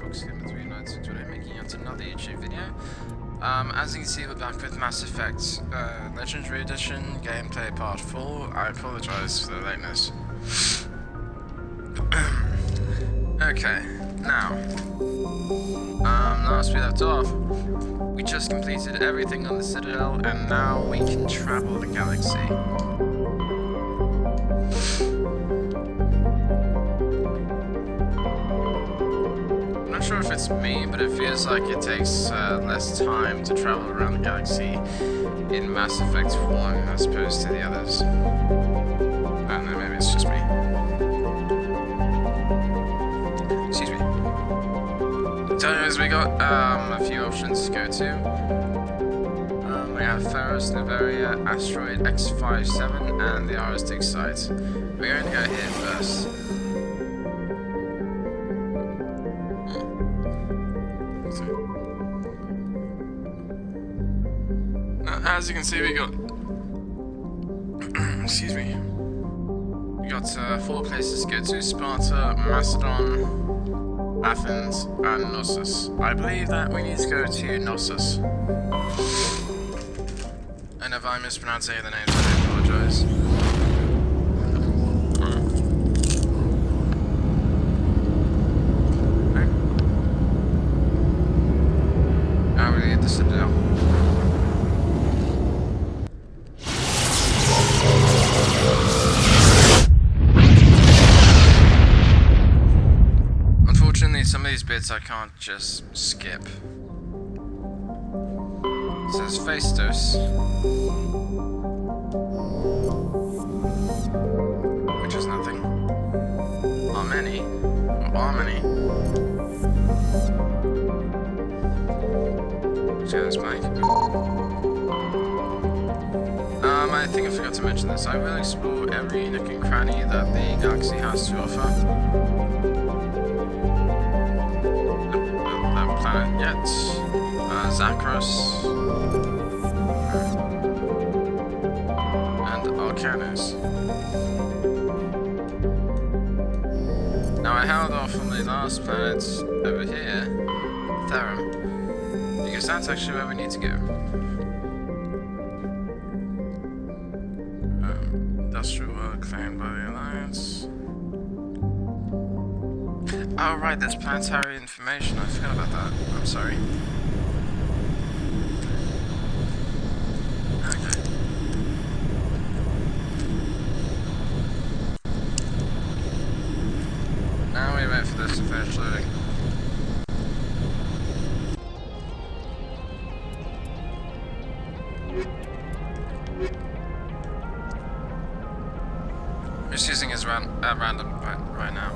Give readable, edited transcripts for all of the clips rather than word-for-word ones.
FoxGamer396 today, making yet another YouTube video. As you can see, we're back with Mass Effect Legendary Edition, gameplay part 4. I apologise for the lateness. Okay, now, last we left off, we just completed everything on the Citadel, and now we can travel the galaxy. I'm not sure if it's me, but it feels like it takes less time to travel around the galaxy in Mass Effect 1 as opposed to the others. I don't know, maybe it's just me. Excuse me. So anyways, we got a few options to go to. We have Ferros, Noveria, Asteroid X57, and the Ares dig site. We're going to go here first. As you can see, we got excuse me. We got 4 places to go to: Sparta, Macedon, Athens, and Knossos. I believe that we need to go to Knossos. And if I mispronounce any of the names, I apologise. Now we need the Citadel. Some of these bits I can't just skip. It says Phaistos, which is nothing. Armeni, or Armeni. Let's go this blank. I think I forgot to mention this. I will explore every nook and cranny that the galaxy has to offer. Planet yet. Zakros. And Arcanus. Now I held off on the last planet over here, Therum, because that's actually where we need to go. Industrial world claimed by the Alliance. Oh right, there's planetary information. I forgot about that. I'm sorry. Okay. Now we wait for this to finish loading. I'm just using his random right now.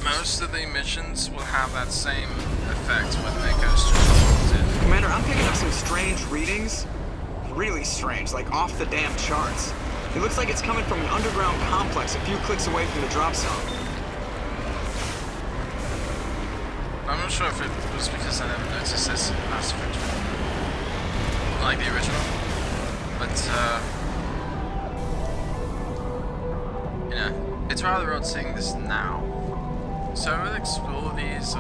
Most of the missions will have that same effect when they go straight. Commander, I'm picking up some strange readings. Really strange, like off the damn charts. It looks like it's coming from an underground complex a few clicks away from the drop zone. I'm not sure if it was because I never noticed this in Mass Effect, like the original, but you know, it's rather odd seeing this now. So I will explore these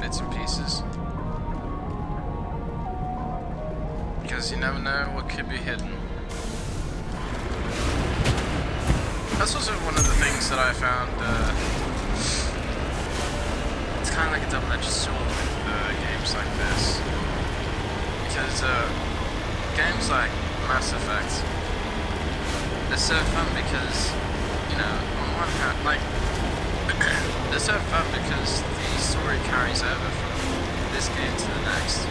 bits and pieces, because you never know what could be hidden. That's also one of the things that I found, it's kind of like a double-edged sword with games like this, because games like Mass Effect, they're so fun because, you know, on one hand, like, they're so fun because the story carries over from this game to the next.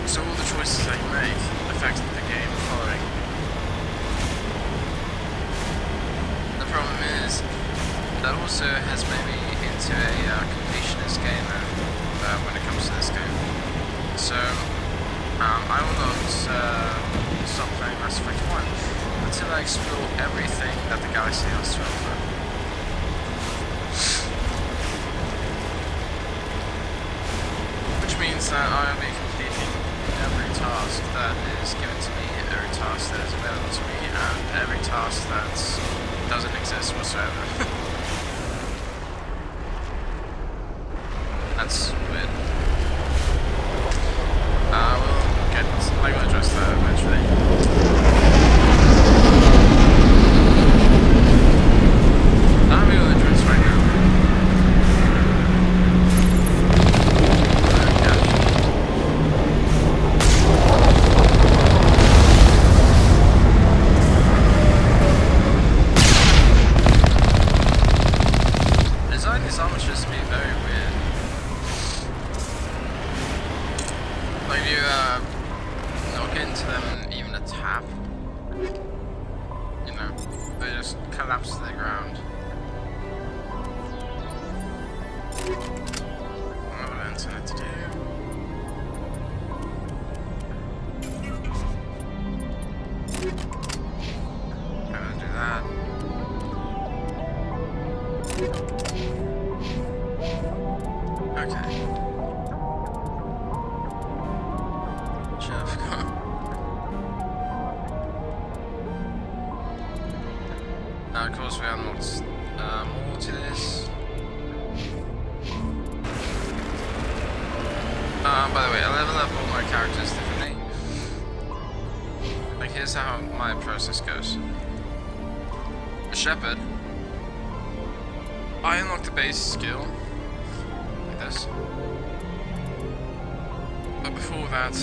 So all the choices that you make affect the game following. The problem is, that also has made me into a completionist gamer when it comes to this game. So, I will not stop playing Mass Effect 1 until I explore everything that the galaxy has to offer. means that I will be completing every task that is given to me, every task that is available to me, and every task that doesn't exist whatsoever. That's weird. I will address that eventually. I will address right now. Design these armors just be very weird. Like you knock into them and even a tap, you know, they just collapse to the ground. What would I intend to do? I'm gonna do that. Okay. Jeff, now, of course, we unlocked more to this. By the way, I level up all my characters differently. Like, here's how my process goes. A shepherd. I unlock the base skill, like this. But before that,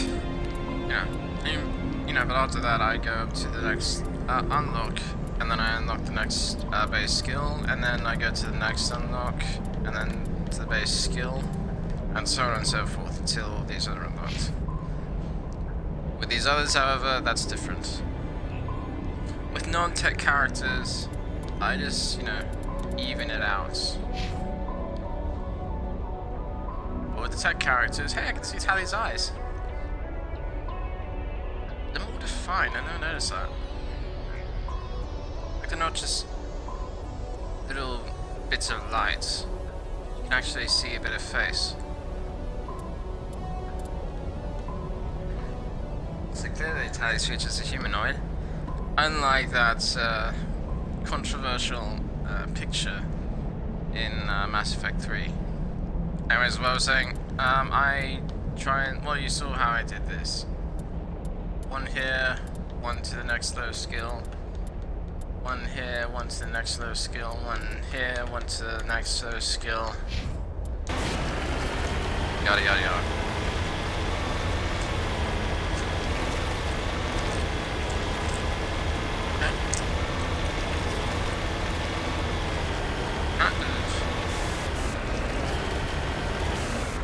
but after that I go up to the next unlock, and then I unlock the next base skill, and then I go to the next unlock, and then to the base skill, and so on and so forth until all these are unlocked. With these others, however, that's different. With non-tech characters, I just, even it out. But with the tech characters, hey, I can see Tally's eyes. They're more defined, I never noticed that. Like, they're not just little bits of light. You can actually see a bit of face. So clearly Tally's features a humanoid. Unlike that controversial picture in Mass Effect 3. Anyways, what I was saying, you saw how I did this. One here, one to the next low skill. One here, one to the next low skill. One here, one to the next low skill. Yada yada yada.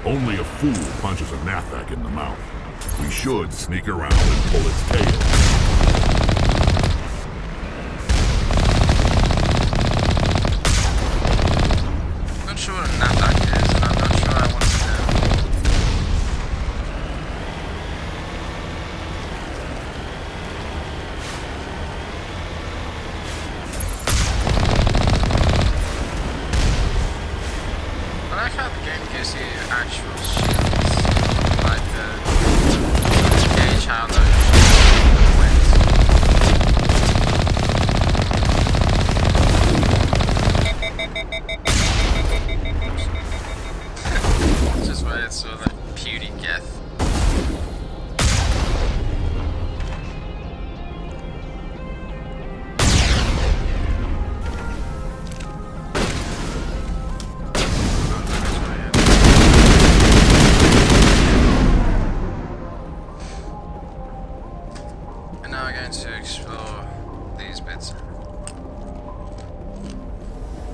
Only a fool punches a Nathak in the mouth. We should sneak around and pull its tail. I'm not sure what a Nathak is, and I'm not sure I want to know. I like how the game gives you actual shields, like to gauge how those shields went. Just where it's sort of like puny Geth. To explore these bits.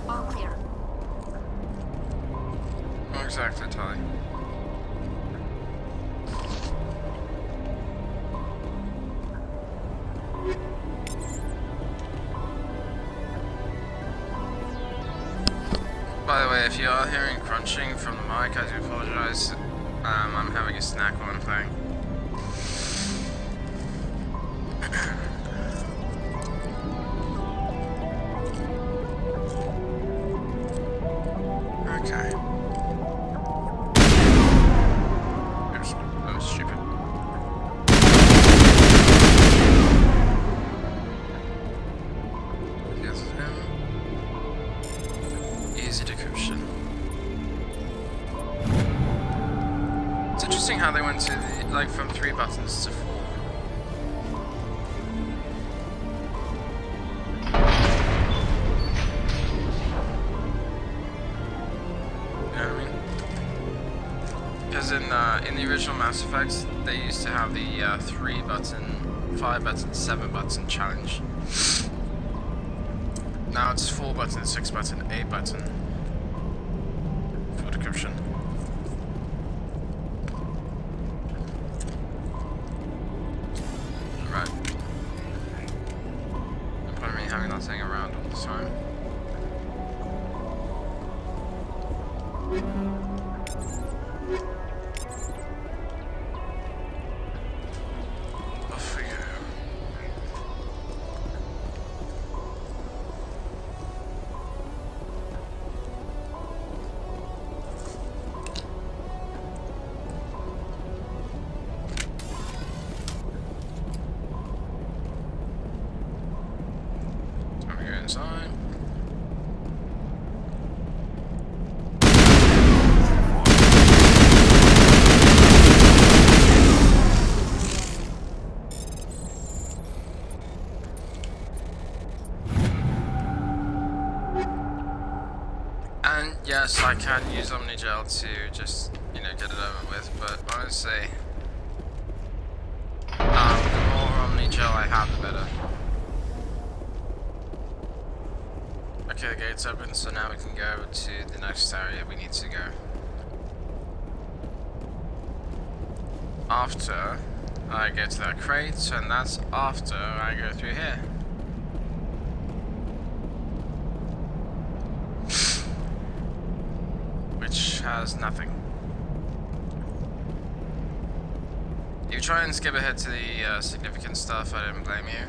All clear. Not exactly, Tali. By the way, if you are hearing crunching from the mic, I do apologize. I'm having a snack while I'm playing. Okay. interesting how they went to the, like from 3 buttons to 4. You know what I mean? Because in the original Mass Effect, they used to have the 3 button, 5 button, 7 button challenge. Now it's 4 button, 6 button, 8 button for decryption. Right. No point in me having that thing around all the time. Off we go. Time to go inside. And yes, I can use Omnigel to just, you know, get it over with, but honestly, the more Omnigel I have, the better. Okay, the gate's open, so now we can go to the next area we need to go. After I get to that crate, and that's after I go through here. Which has nothing. You try and skip ahead to the significant stuff, I don't blame you.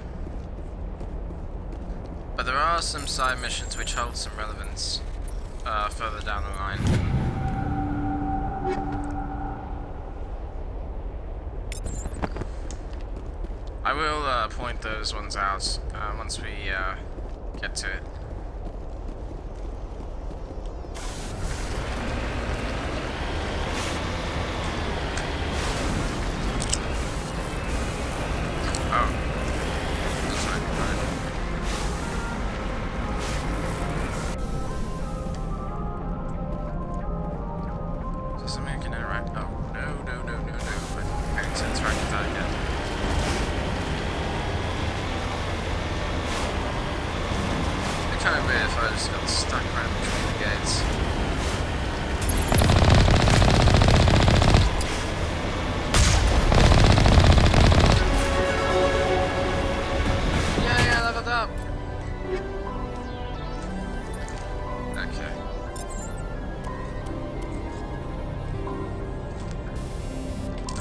But there are some side missions which hold some relevance further down the line. I will point those ones out once we get to it. Oh. That's right. Is there something I can interact? Oh, no. I need to interact with that again. It'd be kind of weird if I just got stuck right between the gates. Yeah, leveled up. Okay.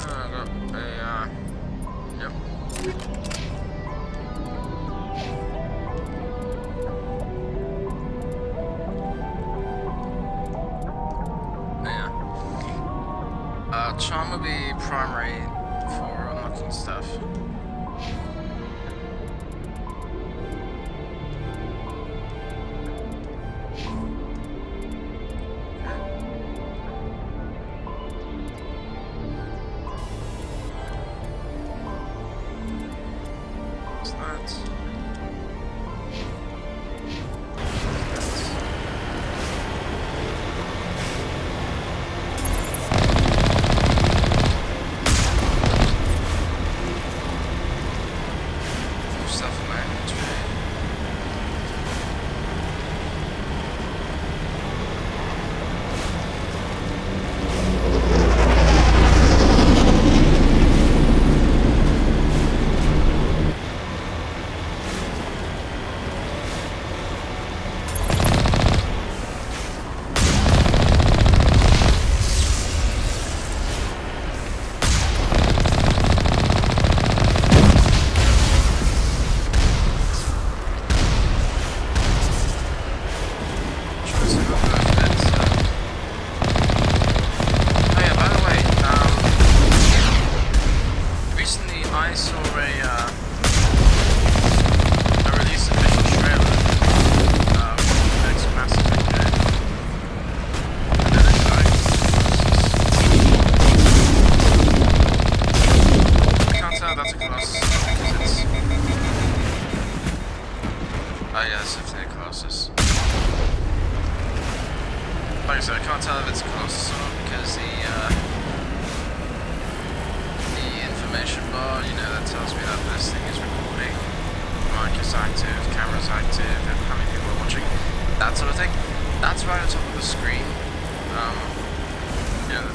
I got a, yep. Yeah. Charm will be primary for unlocking stuff. What's that?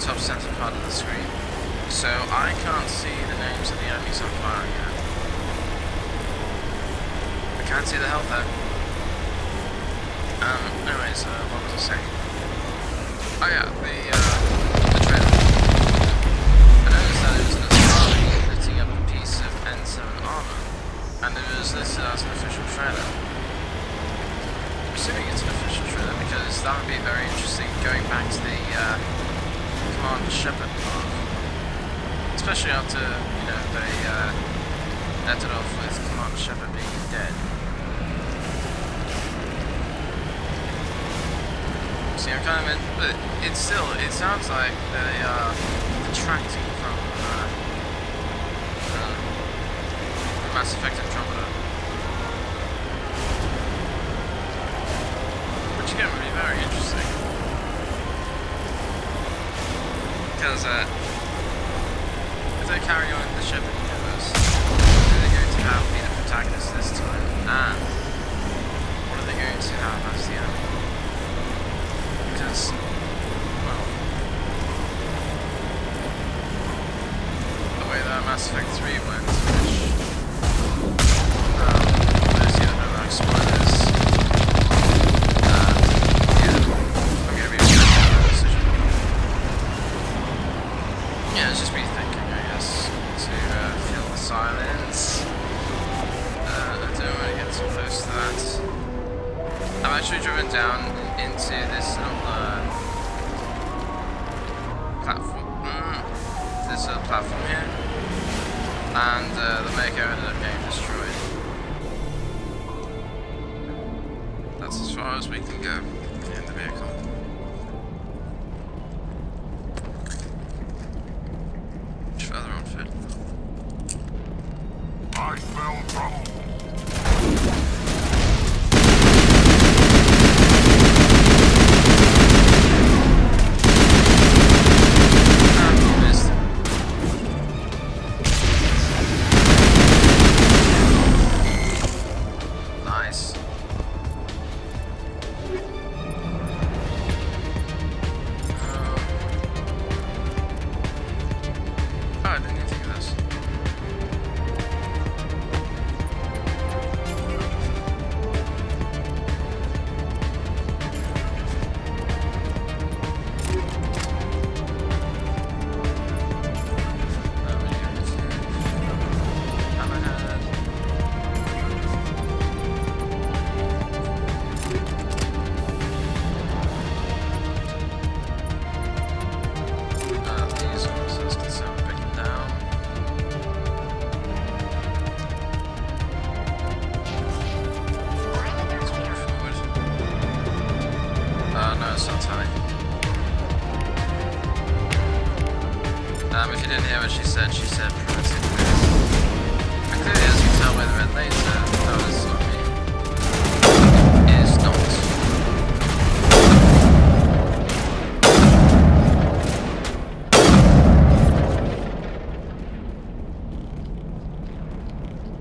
top center part of the screen. So I can't see the names of the enemies I'm firing at. I can't see the health though. Anyways, what was I saying? Oh yeah, the trailer. I noticed that it was an Asari lifting up a piece of N7 armor, and it was listed as an official trailer. I'm assuming it's an official trailer because that would be very interesting going back to the Commander Shepard part. Especially after, you know, they ended off with Commander Shepard being dead. See, I'm kind of in, but it sounds like they are detracting from Mass Effect Andromeda. Which again would be very interesting. Because, if they carry on in the Shepard universe, who are they going to have be the protagonist this time? And what are they going to have as the enemy? Because, well, the way that Mass Effect 3 went, which, those who don't know about spoilers, yeah, I'm going to be regretting that decision. Yeah, it's just me thinking, I guess, to feel the silence. I don't want to get too close to that. I've actually driven down into this little platform here, and the Mako ended up getting destroyed. That's as far as we can go in the vehicle. Much further on foot. I smell trouble. If you didn't hear what she said primitive. And clearly, as you can tell by the red laser, that was not me. It is not.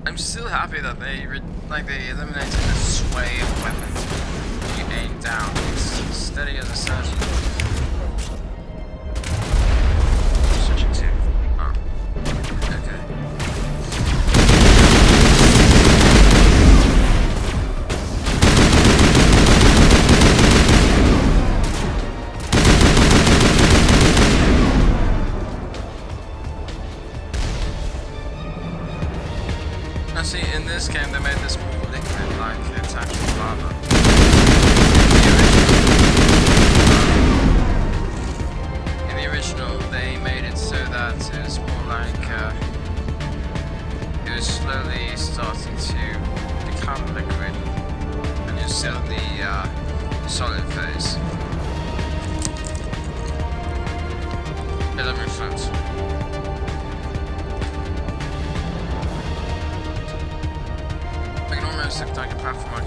I'm still happy that they eliminated the sway of weapons when you aim down. It's steady as a surgeon. Now see, in this game they made this more liquid, like it's actual lava. In the original they made it so that it was more like, it was slowly starting to become liquid, and you're still in the solid phase. Yeah, that makes sense. If I can platform.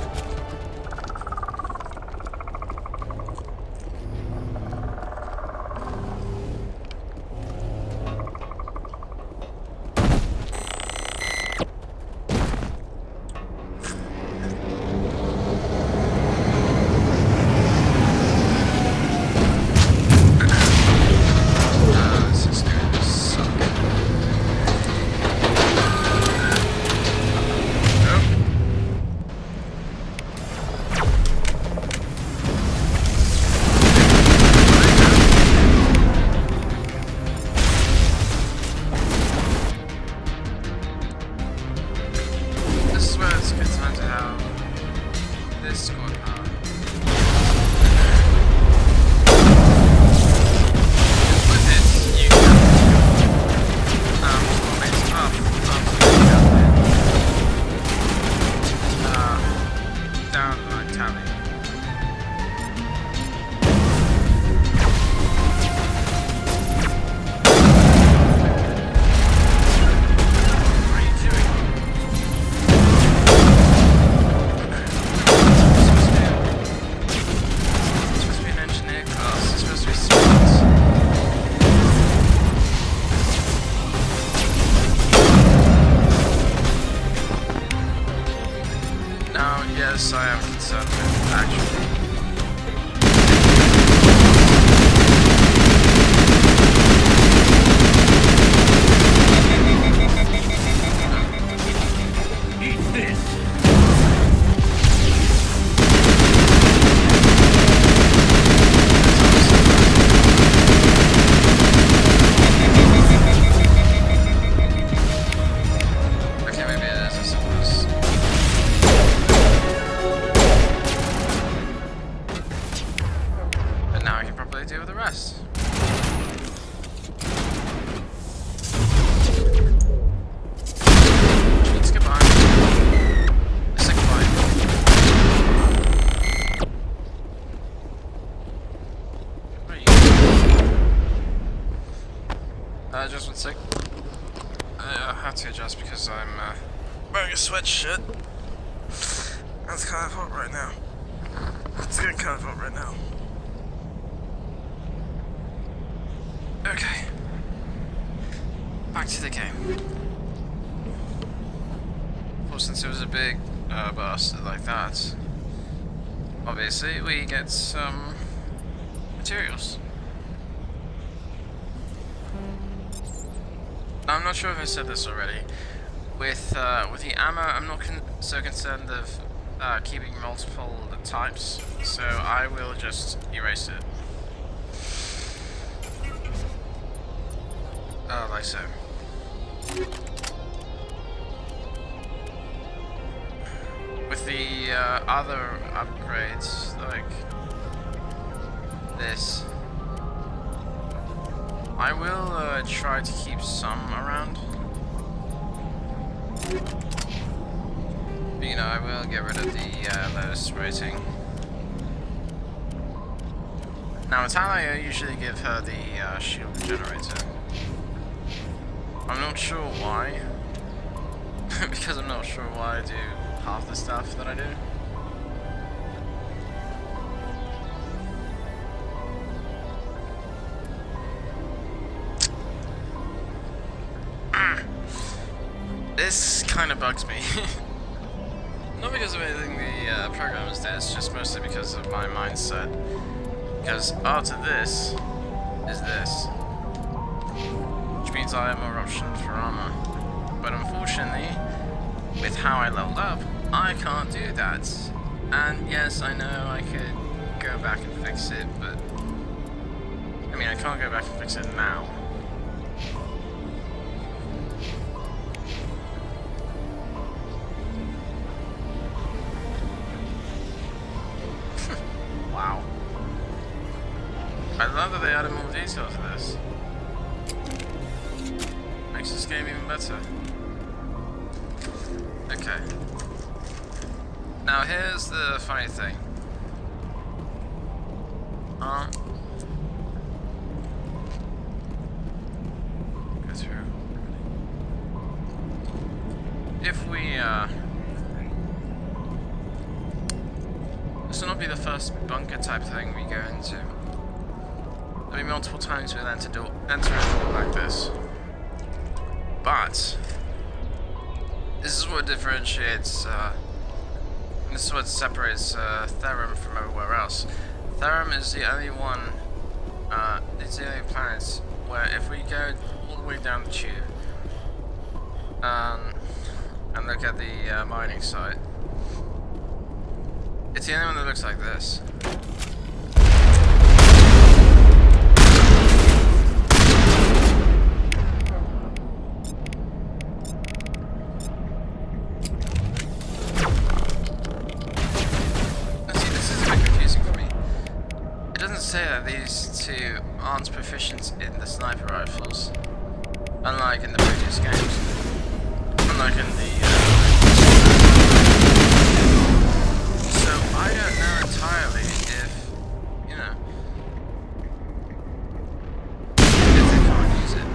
Just one sec. I have to adjust because I'm wearing a sweatshirt. That's kind of hot right now. It's getting kind of hot right now. Okay. Back to the game. Well, since it was a big bust like that, obviously we get some materials. I'm not sure if I said this already. With the ammo, I'm not so concerned of keeping multiple types, so I will just erase it. Like so. With the other upgrades, like this, I will try to keep some around. But, you know, I will get rid of the lowest rating. Now, Natalia, I usually give her the shield generator. I'm not sure why. Because I'm not sure why I do half the stuff that I do. This kind of bugs me. Not because of anything the programmers did, it's just mostly because of my mindset. Because after this is this, which means I have more options for armor. But unfortunately, with how I leveled up, I can't do that. And yes, I know I could go back and fix it, but I mean, I can't go back and fix it now. Wow. I love that they added more detail to this. Makes this game even better. Okay. Now here's the funny thing. Go through. If we this will not be the first bunker type thing we go into. There'll be multiple times we'll enter a door like this. But this is what differentiates, this is what separates Therum from everywhere else. Therum is the only one, it's the only planet where if we go all the way down the tube, and look at the mining site, it's the only one that looks like this. Say that these two aren't proficient in the sniper rifles, unlike in the previous games. Unlike in the so I don't know entirely if, you know, if they can't use it.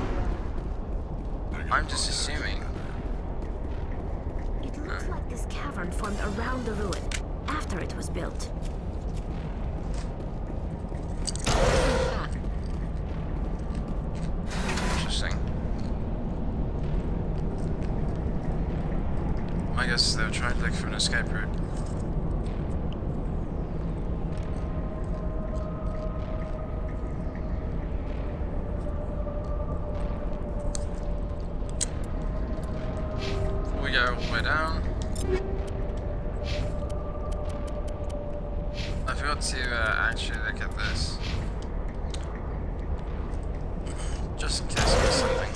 I'm just assuming. It looks like this cavern formed around the ruin after it was built. I guess they were trying to look for an escape route. Before we go all the way down, I forgot to actually look at this. Just in case there's something.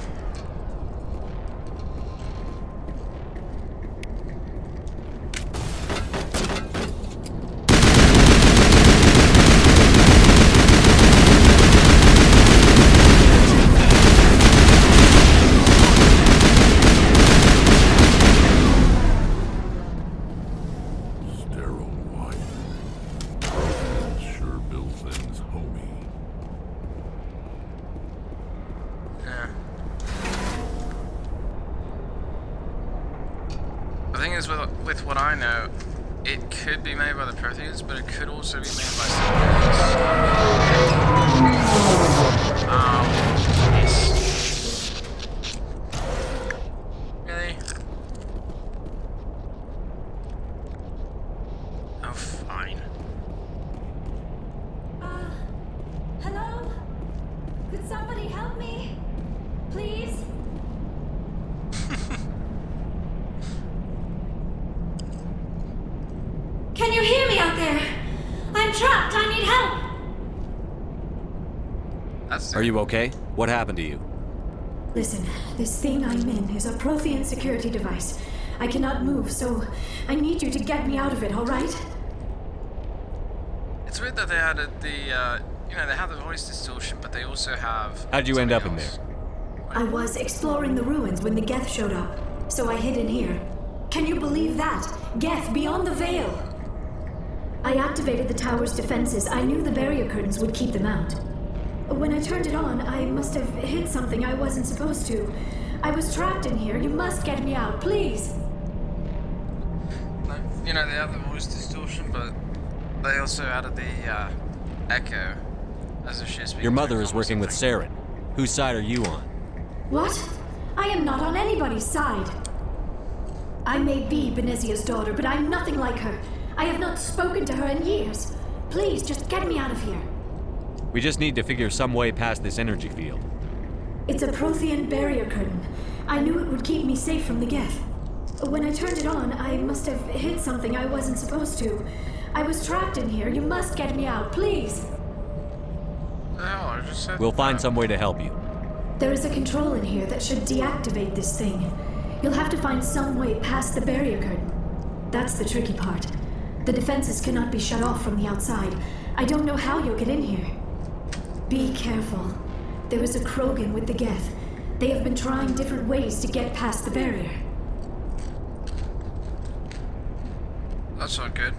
thing is, with what I know, it could be made by the Protheans, but it could also be made by someone else. Jeez. Really? Oh, fine. Hello? Could somebody help me? Please? Can you hear me out there? I'm trapped. I need help. That's Are you okay? What happened to you? Listen, this thing I'm in is a Prothean security device. I cannot move, so I need you to get me out of it, all right? It's weird that they added the, they have the voice distortion, but they also have. How'd you end up something in else. there? I was exploring the ruins when the Geth showed up, so I hid in here. Can you believe that? Geth beyond the veil! I activated the tower's defenses. I knew the barrier curtains would keep them out. When I turned it on, I must have hit something I wasn't supposed to. I was trapped in here. You must get me out, please! No, they have the voice distortion, but they also added the echo, as if she's speaking. Your to mother a is call or working with something. Saren. Whose side are you on? What? I am not on anybody's side. I may be Benezia's daughter, but I'm nothing like her. I have not spoken to her in years. Please, just get me out of here. We just need to figure some way past this energy field. It's a Prothean barrier curtain. I knew it would keep me safe from the Geth. When I turned it on, I must have hit something I wasn't supposed to. I was trapped in here. You must get me out, please. The hell, I just said. We'll find some way to help you. There is a control in here that should deactivate this thing. You'll have to find some way past the barrier curtain. That's the tricky part. The defenses cannot be shut off from the outside. I don't know how you'll get in here. Be careful. There is a Krogan with the Geth. They have been trying different ways to get past the barrier. That's not good.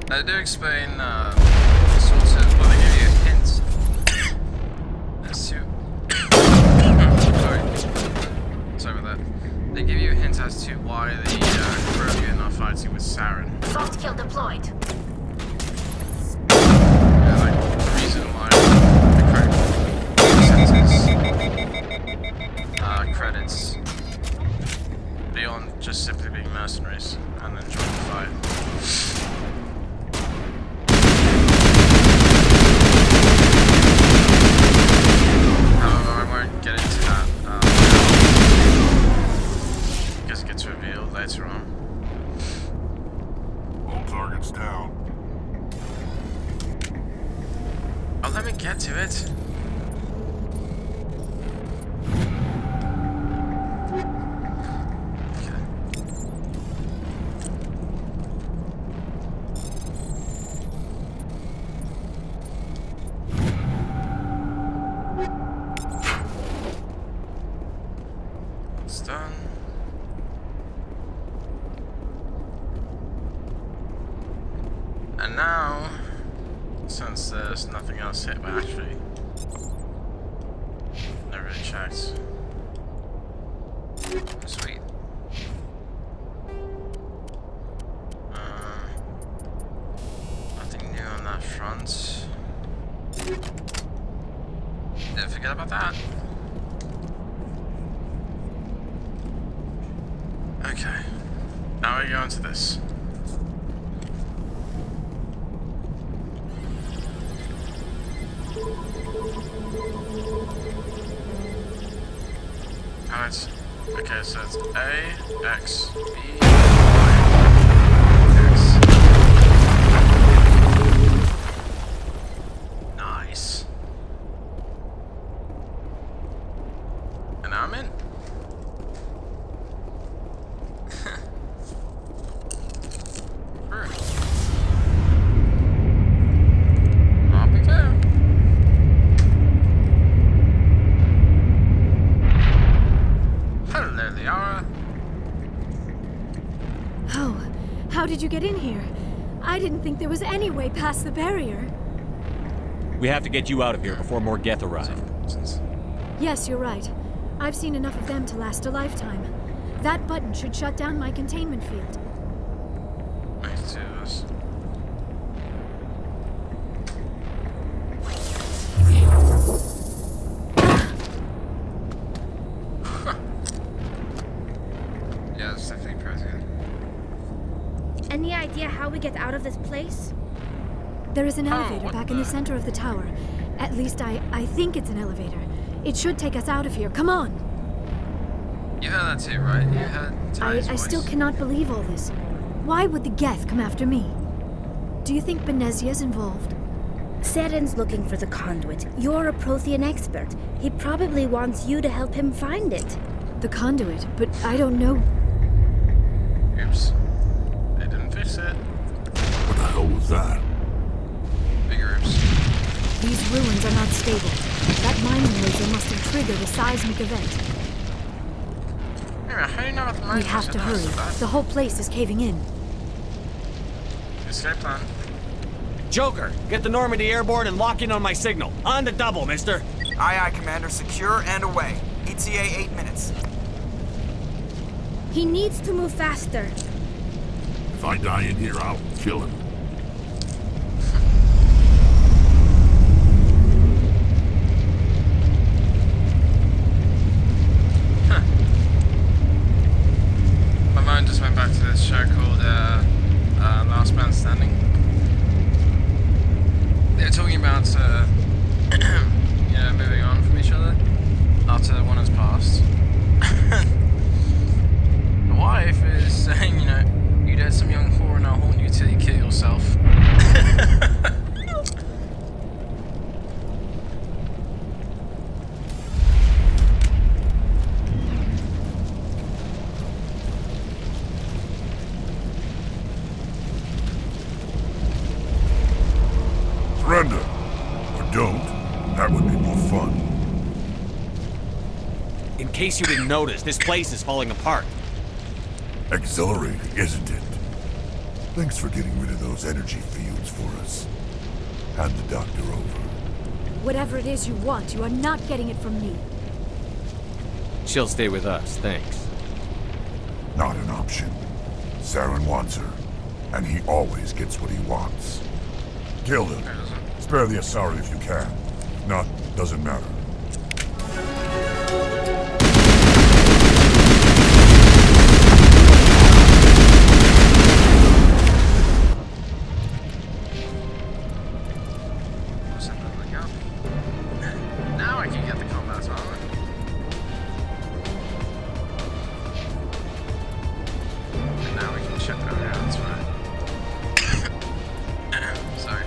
They do explain, sort of, well, they give you a hint as to. Sorry about that. They give you a hint as to why the Krogan are fighting with Saren. Soft kill deployed. Yeah, like, the reason why the credits beyond just simply being mercenaries and then joining the fight. However, I won't get into that because it gets revealed later on. All targets down. Oh, let me get to it. It's done. And now, since there's nothing else hit, well, actually, never really checked. Sweet. Nothing new on that front. Didn't forget about that. Okay, now we go into this. Alright, okay, so it's A, X, B, Y, X. Nice. And now I'm in. I'll be there. Hello, Liara. Oh, How did you get in here? I didn't think there was any way past the barrier. We have to get you out of here before more Geth arrive. Yes, you're right. I've seen enough of them to last a lifetime. That button should shut down my containment field. Let's do this. Yeah, it's definitely pretty good. Any idea how we get out of this place? There is an Oh, elevator what back in the the- center of the tower. At least I think it's an elevator. It should take us out of here. Come on! You heard that too, right? You heard I Ty's voice. still cannot believe all this. Why would the Geth come after me? Do you think Benezia's involved? Saren's looking for the conduit. You're a Prothean expert. He probably wants you to help him find it. The conduit, but I don't know. Oops. They didn't fix it. What the hell was that? Bigger oops. These ruins are not stable. That mining laser must have triggered a seismic event. Anyway, how do you know about the We mines? have to hurry. The whole place is caving in. Escape plan. Joker, get the Normandy airborne and lock in on my signal. On the double, mister. Aye, aye, Commander. Secure and away. ETA 8 minutes. He needs to move faster. If I die in here, I'll kill him. My mind just went back to this show called Last Man Standing. They're talking about moving on from each other after one has passed. The wife is saying, you dated some young whore and I'll haunt you till you kill yourself. Surrender. Or don't. That would be more fun. In case you didn't notice, this place is falling apart. Exhilarating, isn't it? Thanks for getting rid of those energy fields for us. Hand the doctor over. Whatever it is you want, you are not getting it from me. She'll stay with us, thanks. Not an option. Saren wants her, and he always gets what he wants. Kill him. Spare the Asari if you can. If not, doesn't matter. What's that look up? Now I can get the combat armor. And now we can check that out, that's right. Sorry.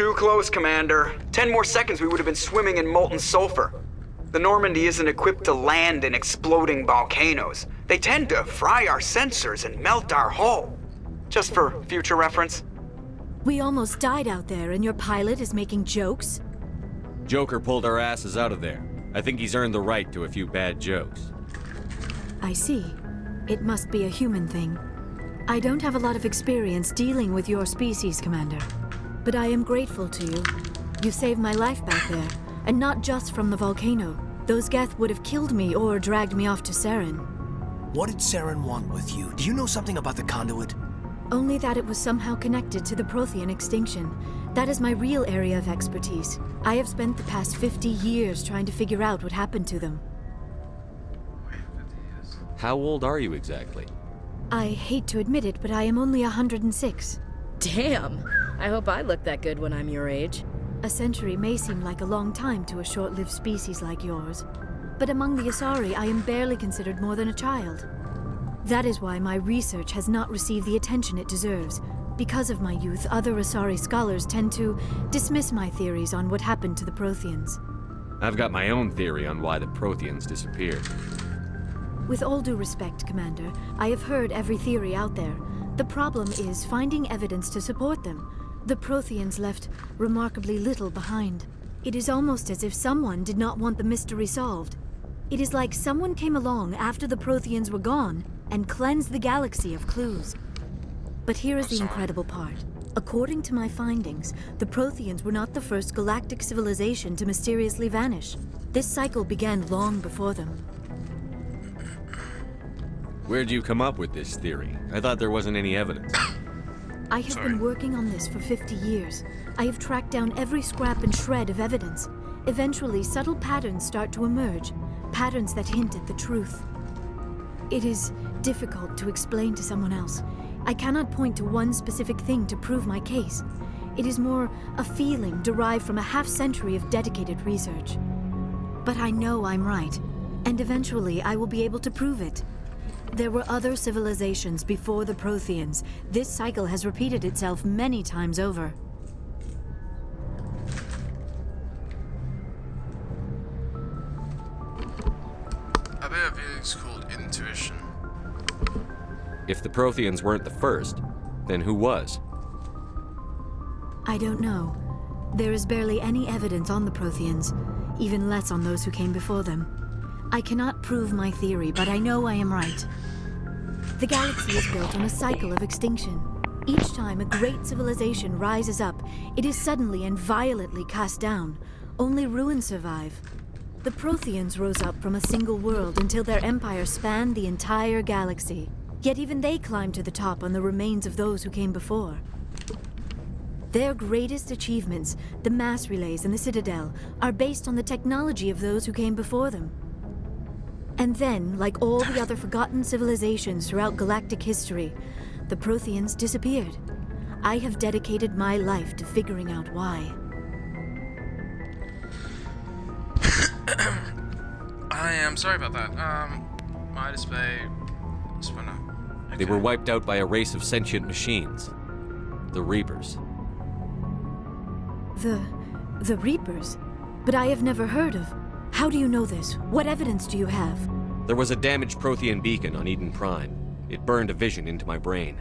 Too close, Commander. 10 more seconds we would have been swimming in molten sulfur. The Normandy isn't equipped to land in exploding volcanoes. They tend to fry our sensors and melt our hull. Just for future reference. We almost died out there, and your pilot is making jokes? Joker pulled our asses out of there. I think he's earned the right to a few bad jokes. I see. It must be a human thing. I don't have a lot of experience dealing with your species, Commander. But I am grateful to you. You saved my life back there, and not just from the volcano. Those Geth would have killed me or dragged me off to Saren. What did Saren want with you? Do you know something about the conduit? Only that it was somehow connected to the Prothean extinction. That is my real area of expertise. I have spent the past 50 years trying to figure out what happened to them. How old are you exactly? I hate to admit it, but I am only 106. Damn! I hope I look that good when I'm your age. A century may seem like a long time to a short-lived species like yours, but among the Asari, I am barely considered more than a child. That is why my research has not received the attention it deserves. Because of my youth, other Asari scholars tend to dismiss my theories on what happened to the Protheans. I've got my own theory on why the Protheans disappeared. With all due respect, Commander, I have heard every theory out there. The problem is finding evidence to support them. The Protheans left remarkably little behind. It is almost as if someone did not want the mystery solved. It is like someone came along after the Protheans were gone and cleansed the galaxy of clues. But here is the incredible part. According to my findings, the Protheans were not the first galactic civilization to mysteriously vanish. This cycle began long before them. Where'd you come up with this theory? I thought there wasn't any evidence. I have been working on this for 50 years. I have tracked down every scrap and shred of evidence. Eventually, subtle patterns start to emerge, patterns that hint at the truth. It is difficult to explain to someone else. I cannot point to one specific thing to prove my case. It is more a feeling derived from a half-century of dedicated research. But I know I'm right, and eventually I will be able to prove it. There were other civilizations before the Protheans. This cycle has repeated itself many times over. I bet it's called intuition. If the Protheans weren't the first, then who was? I don't know. There is barely any evidence on the Protheans, even less on those who came before them. I cannot prove my theory, but I know I am right. The galaxy is built on a cycle of extinction. Each time a great civilization rises up, it is suddenly and violently cast down. Only ruins survive. The Protheans rose up from a single world until their empire spanned the entire galaxy. Yet even they climbed to the top on the remains of those who came before. Their greatest achievements, the mass relays and the Citadel, are based on the technology of those who came before them. And then, like all the other forgotten civilizations throughout galactic history, the Protheans disappeared. I have dedicated my life to figuring out why. I am sorry about that. My display just went up. Okay. They were wiped out by a race of sentient machines. The Reapers. The Reapers? But I have never heard of. How do you know this? What evidence do you have? There was a damaged Prothean beacon on Eden Prime. It burned a vision into my brain.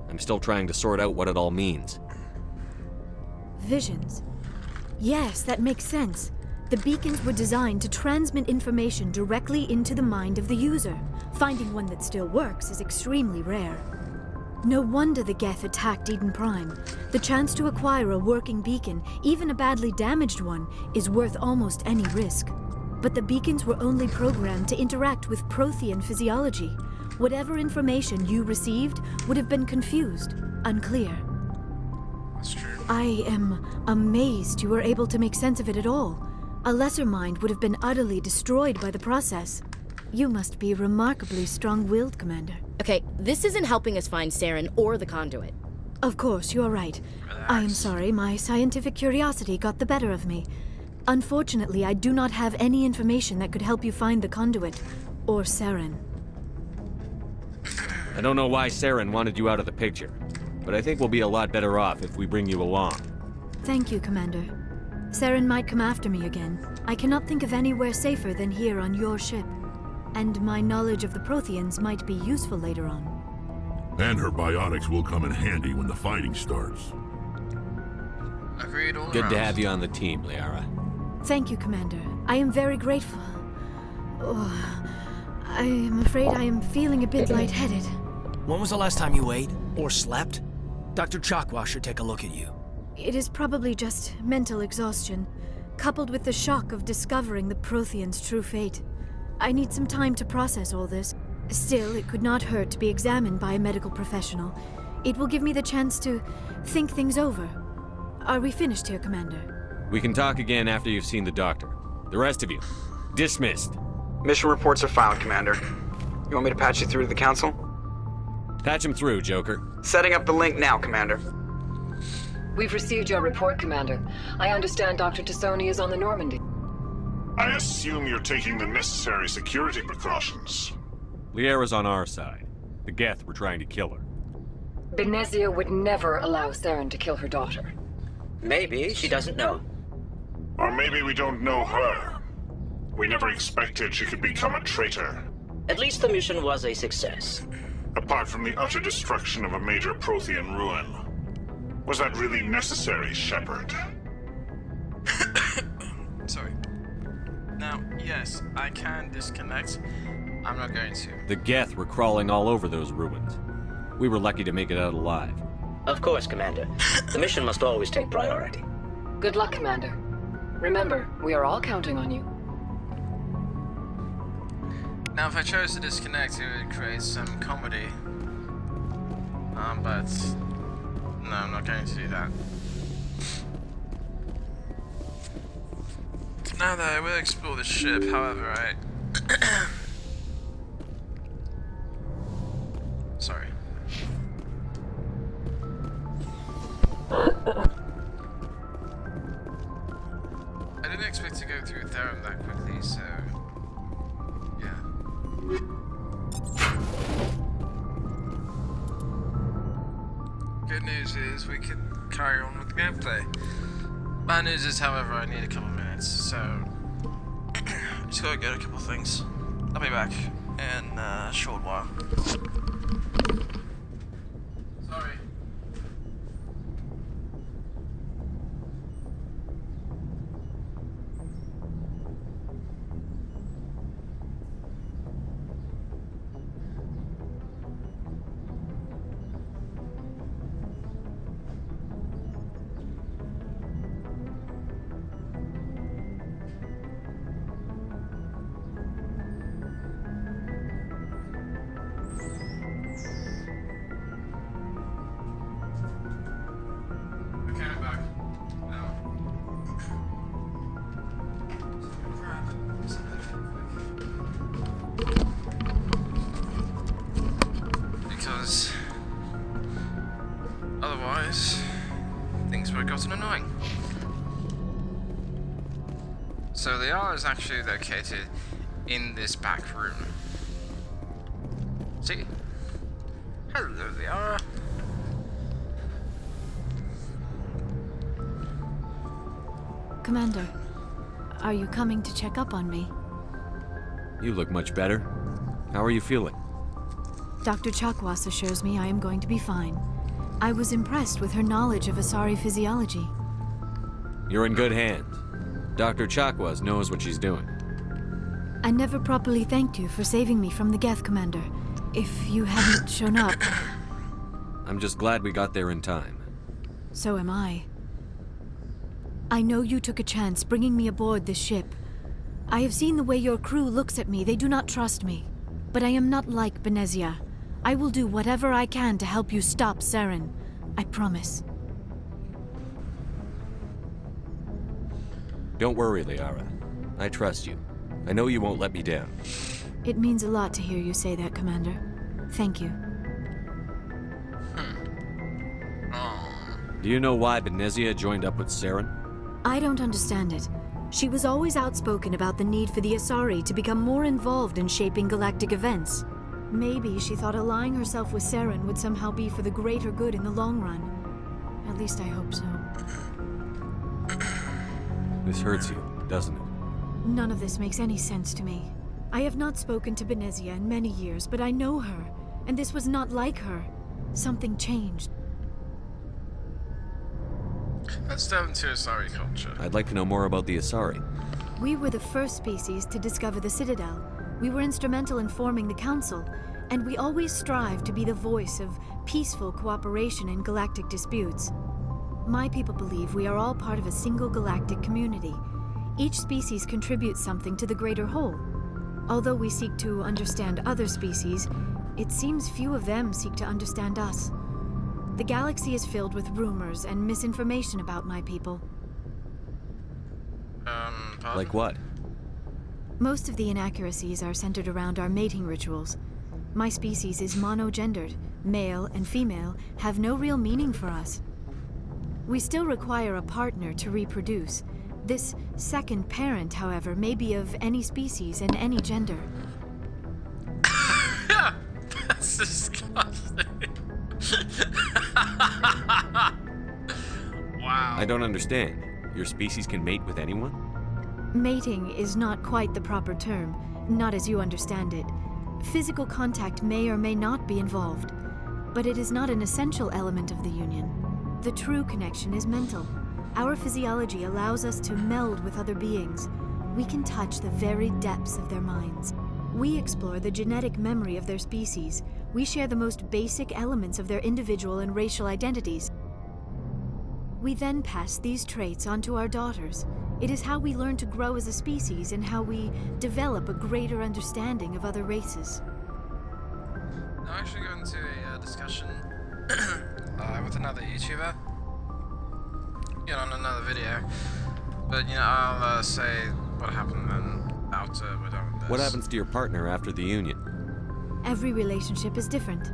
I'm still trying to sort out what it all means. Visions. Yes, that makes sense. The beacons were designed to transmit information directly into the mind of the user. Finding one that still works is extremely rare. No wonder the Geth attacked Eden Prime. The chance to acquire a working beacon, even a badly damaged one, is worth almost any risk. But the beacons were only programmed to interact with Prothean physiology. Whatever information you received would have been confused, unclear. That's true. I am amazed you were able to make sense of it at all. A lesser mind would have been utterly destroyed by the process. You must be remarkably strong-willed, Commander. Okay, this isn't helping us find Saren or the conduit. Of course, you are right. I am sorry, my scientific curiosity got the better of me. Unfortunately, I do not have any information that could help you find the conduit, or Saren. I don't know why Saren wanted you out of the picture, but I think we'll be a lot better off if we bring you along. Thank you, Commander. Saren might come after me again. I cannot think of anywhere safer than here on your ship. And my knowledge of the Protheans might be useful later on. And her biotics will come in handy when the fighting starts. Agreed all Good around. to have you on the team, Liara. Thank you, Commander. I am very grateful. Oh, I am afraid I am feeling a bit lightheaded. When was the last time you ate? Or slept? Dr. Chakwas should take a look at you. It is probably just mental exhaustion, coupled with the shock of discovering the Protheans' true fate. I need some time to process all this. Still, it could not hurt to be examined by a medical professional. It will give me the chance to think things over. Are we finished here, Commander? We can talk again after you've seen the doctor. The rest of you, dismissed. Mission reports are filed, Commander. You want me to patch you through to the Council? Patch him through, Joker. Setting up the link now, Commander. We've received your report, Commander. I understand Dr. Tassoni is on the Normandy. I assume you're taking the necessary security precautions. Liara's on our side. The Geth were trying to kill her. Benezia would never allow Saren to kill her daughter. Maybe she doesn't know. Or maybe we don't know her. We never expected she could become a traitor. At least the mission was a success. Apart from the utter destruction of a major Prothean ruin. Was that really necessary, Shepard? Sorry. Now, yes, I can disconnect. I'm not going to. The Geth were crawling all over those ruins. We were lucky to make it out alive. Of course, Commander. The mission must always take priority. Good luck, Commander. Remember, we are all counting on you. Now, if I chose to disconnect, it would create some comedy. But no, I'm not going to do that. Now that I will explore the ship, however, Sorry. I didn't expect to go through Theron that quickly, so yeah. Good news is we can carry on with the gameplay. Bad news is, however, I need a couple minutes, so just gotta get a couple things. I'll be back in a short while. Sorry. Because otherwise things would have gotten annoying. So Liara is actually located in this back room. See? Hello, Liara. Commander, are you coming to check up on me? You look much better. How are you feeling? Dr. Chakwas assures me I am going to be fine. I was impressed with her knowledge of Asari physiology. You're in good hands. Dr. Chakwas knows what she's doing. I never properly thanked you for saving me from the Geth, Commander. If you hadn't shown up... I'm just glad we got there in time. So am I. I know you took a chance bringing me aboard this ship. I have seen the way your crew looks at me. They do not trust me. But I am not like Benezia. I will do whatever I can to help you stop Saren. I promise. Don't worry, Liara. I trust you. I know you won't let me down. It means a lot to hear you say that, Commander. Thank you. Do you know why Benezia joined up with Saren? I don't understand it. She was always outspoken about the need for the Asari to become more involved in shaping galactic events. Maybe she thought allying herself with Saren would somehow be for the greater good in the long run. At least I hope so. This hurts you, doesn't it? None of this makes any sense to me. I have not spoken to Benezia in many years, but I know her, and this was not like her. Something changed. Let's delve into Asari culture. I'd like to know more about the Asari. We were the first species to discover the Citadel. We were instrumental in forming the Council, and we always strive to be the voice of peaceful cooperation in galactic disputes. My people believe we are all part of a single galactic community. Each species contributes something to the greater whole. Although we seek to understand other species, it seems few of them seek to understand us. The galaxy is filled with rumors and misinformation about my people. Pardon? Like what? Most of the inaccuracies are centered around our mating rituals. My species is monogendered. Male and female have no real meaning for us. We still require a partner to reproduce. This second parent, however, may be of any species and any gender. That's disgusting. Wow. I don't understand. Your species can mate with anyone? Mating is not quite the proper term, not as you understand it. Physical contact may or may not be involved, but it is not an essential element of the union. The true connection is mental. Our physiology allows us to meld with other beings. We can touch the very depths of their minds. We explore the genetic memory of their species. We share the most basic elements of their individual and racial identities. We then pass these traits on to our daughters. It is how we learn to grow as a species and how we develop a greater understanding of other races. I'm actually going to a discussion with another YouTuber, on another video. But, I'll say what happened then after we're done with this. What happens to your partner after the union? Every relationship is different.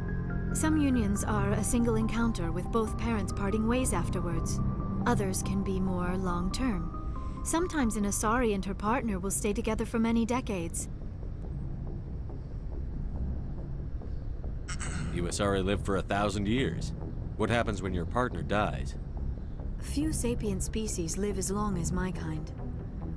Some unions are a single encounter with both parents parting ways afterwards. Others can be more long-term. Sometimes an Asari and her partner will stay together for many decades. You Asari live for 1,000 years. What happens when your partner dies? Few sapient species live as long as my kind.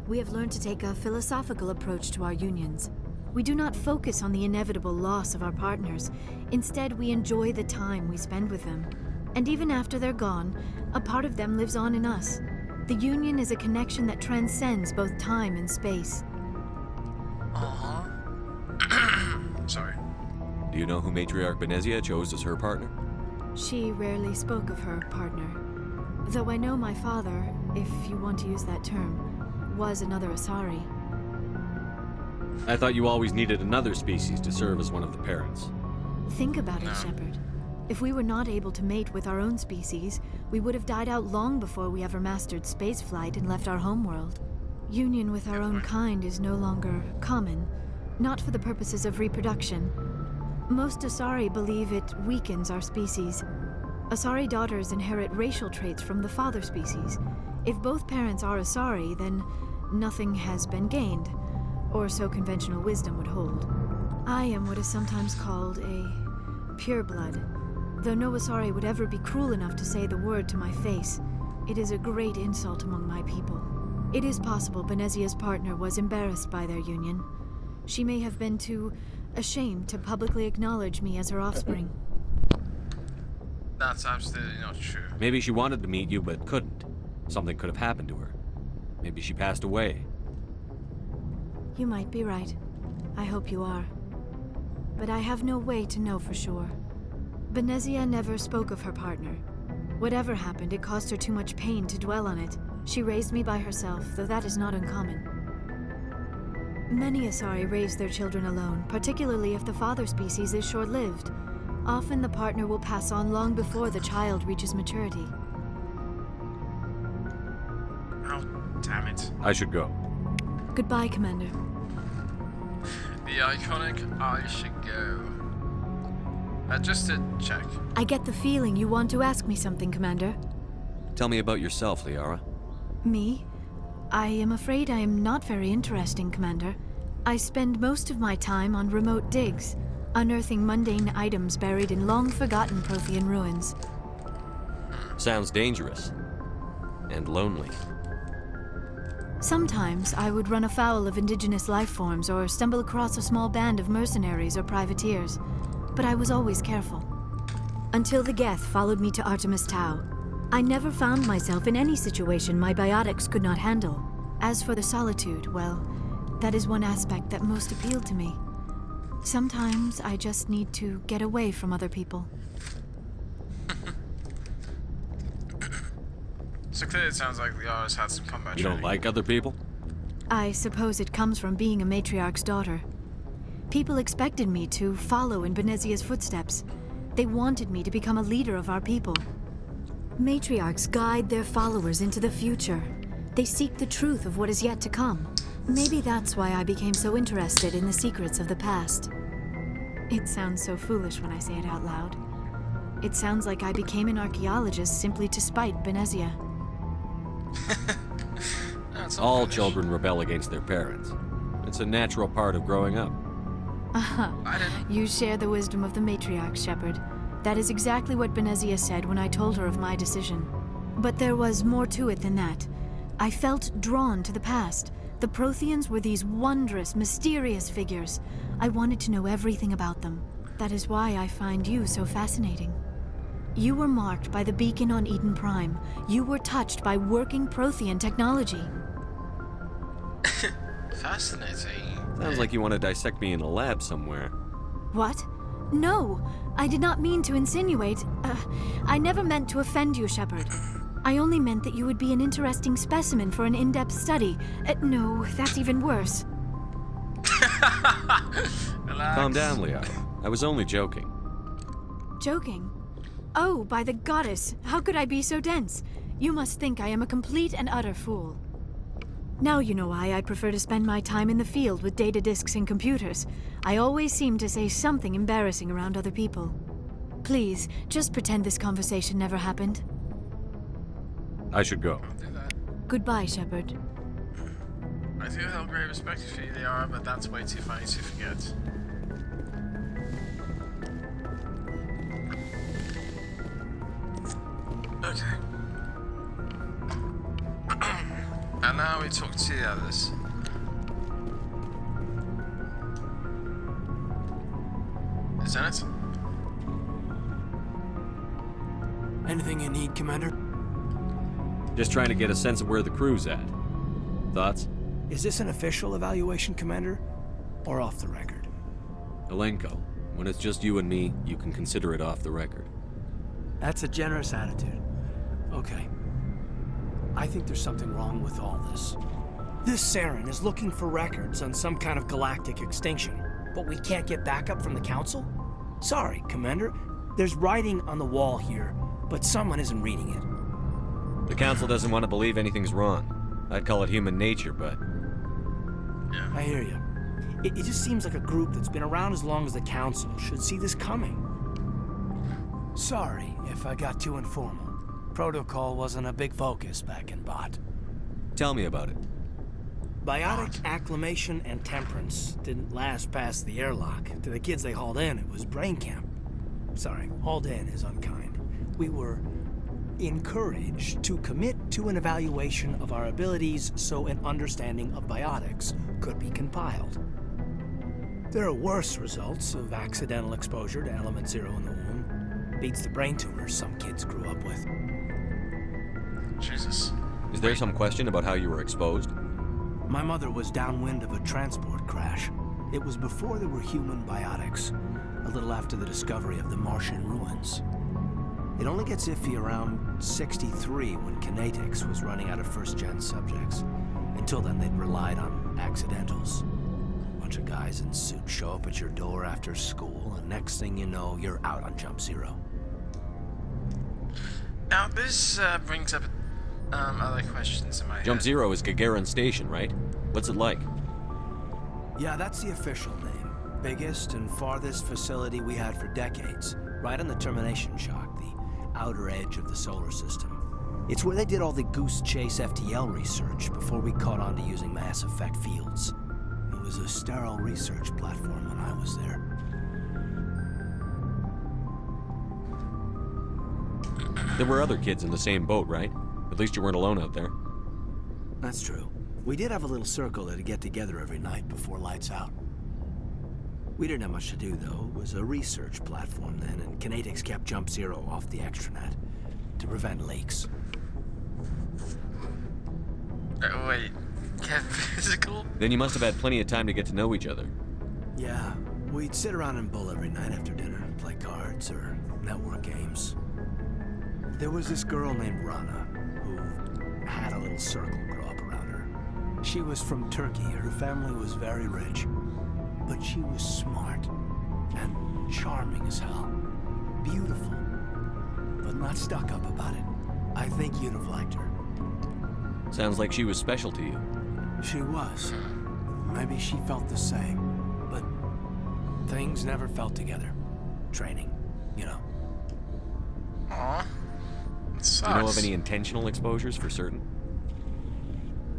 We have learned to take a philosophical approach to our unions. We do not focus on the inevitable loss of our partners. Instead, we enjoy the time we spend with them. And even after they're gone, a part of them lives on in us. The union is a connection that transcends both time and space. Sorry. Do you know who Matriarch Benezia chose as her partner? She rarely spoke of her partner. Though I know my father, if you want to use that term, was another Asari. I thought you always needed another species to serve as one of the parents. Think about it, Shepard. If we were not able to mate with our own species, we would have died out long before we ever mastered spaceflight and left our homeworld. Union with our own kind is no longer common, not for the purposes of reproduction. Most Asari believe it weakens our species. Asari daughters inherit racial traits from the father species. If both parents are Asari, then nothing has been gained, or so conventional wisdom would hold. I am what is sometimes called a pureblood. Though no Asari would ever be cruel enough to say the word to my face, it is a great insult among my people. It is possible Benezia's partner was embarrassed by their union. She may have been too ashamed to publicly acknowledge me as her offspring. That's absolutely not true. Maybe she wanted to meet you but couldn't. Something could have happened to her. Maybe she passed away. You might be right. I hope you are. But I have no way to know for sure. Benezia never spoke of her partner. Whatever happened, it caused her too much pain to dwell on it. She raised me by herself, though that is not uncommon. Many Asari raise their children alone, particularly if the father species is short-lived. Often the partner will pass on long before the child reaches maturity. Oh, damn it. I should go. Goodbye, Commander. The iconic I should go. Just to check. I get the feeling you want to ask me something, Commander. Tell me about yourself, Liara. Me? I am afraid I am not very interesting, Commander. I spend most of my time on remote digs, unearthing mundane items buried in long-forgotten Prothean ruins. Sounds dangerous. And lonely. Sometimes I would run afoul of indigenous life forms or stumble across a small band of mercenaries or privateers, but I was always careful. Until the Geth followed me to Artemis Tau, I never found myself in any situation my biotics could not handle. As for the solitude, well, that is one aspect that most appealed to me. Sometimes I just need to get away from other people. So clearly it sounds like the artist had some combat You don't training. like other people? I suppose it comes from being a matriarch's daughter. People expected me to follow in Benezia's footsteps. They wanted me to become a leader of our people. Matriarchs guide their followers into the future. They seek the truth of what is yet to come. Maybe that's why I became so interested in the secrets of the past. It sounds so foolish when I say it out loud. It sounds like I became an archaeologist simply to spite Benezia. All children rebel against their parents. It's a natural part of growing up. You share the wisdom of the matriarch, Shepard. That is exactly what Benezia said when I told her of my decision. But there was more to it than that. I felt drawn to the past. The Protheans were these wondrous, mysterious figures. I wanted to know everything about them. That is why I find you so fascinating. You were marked by the beacon on Eden Prime. You were touched by working Prothean technology. Fascinating. Sounds like you want to dissect me in a lab somewhere. What? No, I did not mean to insinuate. I never meant to offend you, Shepard. I only meant that you would be an interesting specimen for an in-depth study. No, that's even worse. Calm down, Leo. I was only joking. Joking? Oh, by the goddess, how could I be so dense? You must think I am a complete and utter fool. Now you know why I prefer to spend my time in the field with data disks and computers. I always seem to say something embarrassing around other people. Please, just pretend this conversation never happened. I should go. Goodbye, Shepard. I do have great respect for you, they are, but that's way too funny to forget. Okay. And now we talk to the others. Lieutenant? Anything you need, Commander? Just trying to get a sense of where the crew's at. Thoughts? Is this an official evaluation, Commander? Or off the record? Alenko, when it's just you and me, you can consider it off the record. That's a generous attitude. Okay. I think there's something wrong with all this. This Saren is looking for records on some kind of galactic extinction, but we can't get backup from the Council? Sorry, Commander. There's writing on the wall here, but someone isn't reading it. The Council doesn't want to believe anything's wrong. I'd call it human nature, but... Yeah. I hear you. It just seems like a group that's been around as long as the Council should see this coming. Sorry if I got too informal. Protocol wasn't a big focus back in Bot. Tell me about it. Biotic acclimation and temperance didn't last past the airlock. To the kids they hauled in, it was brain camp. Sorry, hauled in is unkind. We were encouraged to commit to an evaluation of our abilities so an understanding of biotics could be compiled. There are worse results of accidental exposure to element 0 in the womb. Beats the brain tumors some kids grew up with. Jesus. Is there some question about how you were exposed? My mother was downwind of a transport crash. It was before there were human biotics, a little after the discovery of the Martian ruins. It only gets iffy around 63 when Kinetics was running out of first-gen subjects. Until then, they'd relied on accidentals. A bunch of guys in suits show up at your door after school, and next thing you know, you're out on Jump Zero. Now, this brings up other questions in my head. Jump Zero is Gagarin Station, right? What's it like? Yeah, that's the official name. Biggest and farthest facility we had for decades. Right on the termination shock, the outer edge of the solar system. It's where they did all the Goose Chase FTL research before we caught on to using mass effect fields. It was a sterile research platform when I was there. There were other kids in the same boat, right? At least you weren't alone out there. That's true. We did have a little circle that'd get together every night before lights out. We didn't have much to do, though. It was a research platform then, and Kinetics kept Jump Zero off the extranet to prevent leaks. Wait, get physical? Then you must have had plenty of time to get to know each other. Yeah, we'd sit around and bull every night after dinner, play cards or network games. There was this girl named Rana who had a little circle grow up around her. She was from Turkey. Her family was very rich, but she was smart and charming as hell. Beautiful, but not stuck up about it. I think you'd have liked her. Sounds like she was special to you. She was. Maybe she felt the same, but things never felt together. Training, you know. Aw. It sucks. Do you know of any intentional exposures for certain?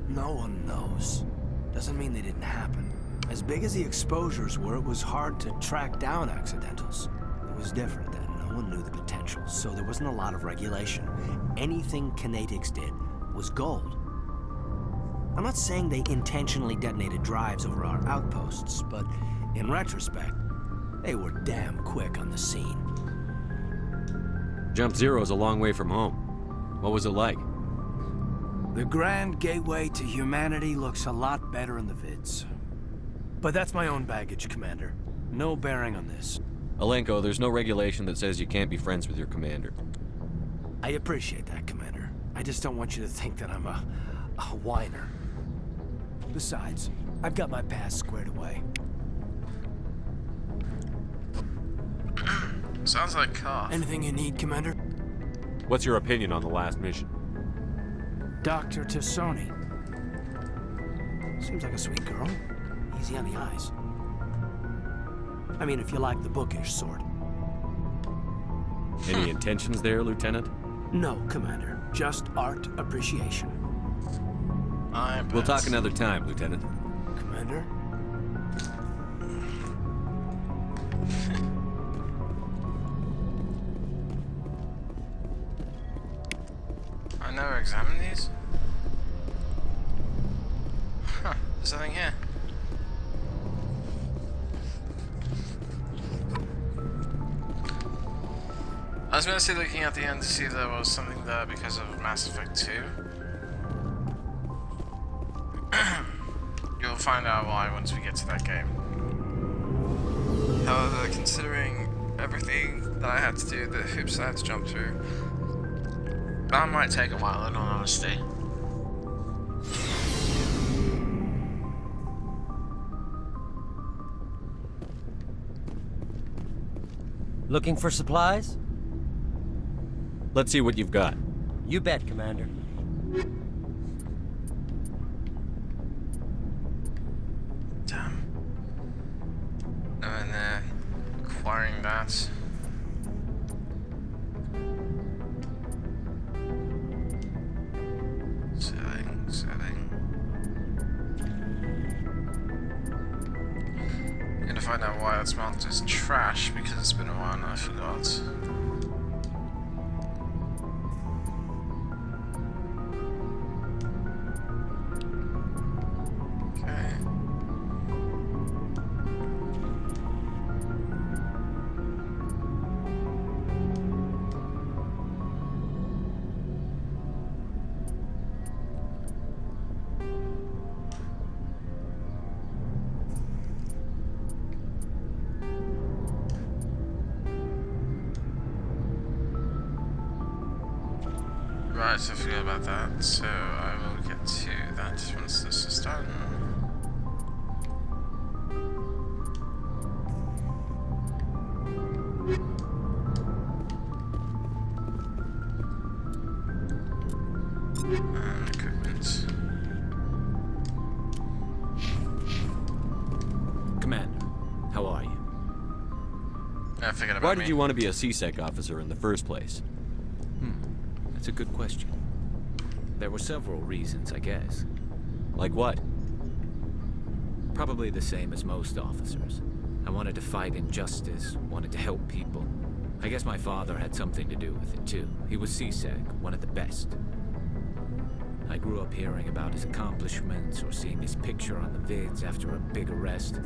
No one knows. Doesn't mean they didn't happen. As big as the exposures were, it was hard to track down accidentals. It was different then. No one knew the potential, so there wasn't a lot of regulation. Anything Kinetics did was gold. I'm not saying they intentionally detonated drives over our outposts, but in retrospect, they were damn quick on the scene. Jump Zero's a long way from home. What was it like? The grand gateway to humanity looks a lot better in the vids. But that's my own baggage, Commander. No bearing on this. Alenko, there's no regulation that says you can't be friends with your commander. I appreciate that, Commander. I just don't want you to think that I'm a whiner. Besides, I've got my past squared away. Sounds like cough. Anything you need, Commander? What's your opinion on the last mission? Dr. Tassoni. Seems like a sweet girl. Easy on the eyes. I mean, if you like the bookish sort. Any intentions there, Lieutenant? No, Commander. Just art appreciation. We'll talk another time, Lieutenant. Commander? I never examined these. Huh, there's nothing here. I was mostly looking at the end to see if there was something there because of Mass Effect 2. You'll find out why once we get to that game. However, considering everything that I had to do, the hoops I had to jump through, that might take a while in all honesty. Looking for supplies? Let's see what you've got. You bet, Commander. Damn. And then acquiring that. Selling. Gonna find out why it's marked as trash because it's been a while and I forgot. Right, I forgot about that, so I will get to that once this is done. And equipment. Commander, how are you? I figured about Why did you want to be a CSEC officer in the first place? That's a good question. There were several reasons, I guess. Like what? Probably the same as most officers. I wanted to fight injustice, wanted to help people. I guess my father had something to do with it too. He was CSEC, one of the best. I grew up hearing about his accomplishments or seeing his picture on the vids after a big arrest.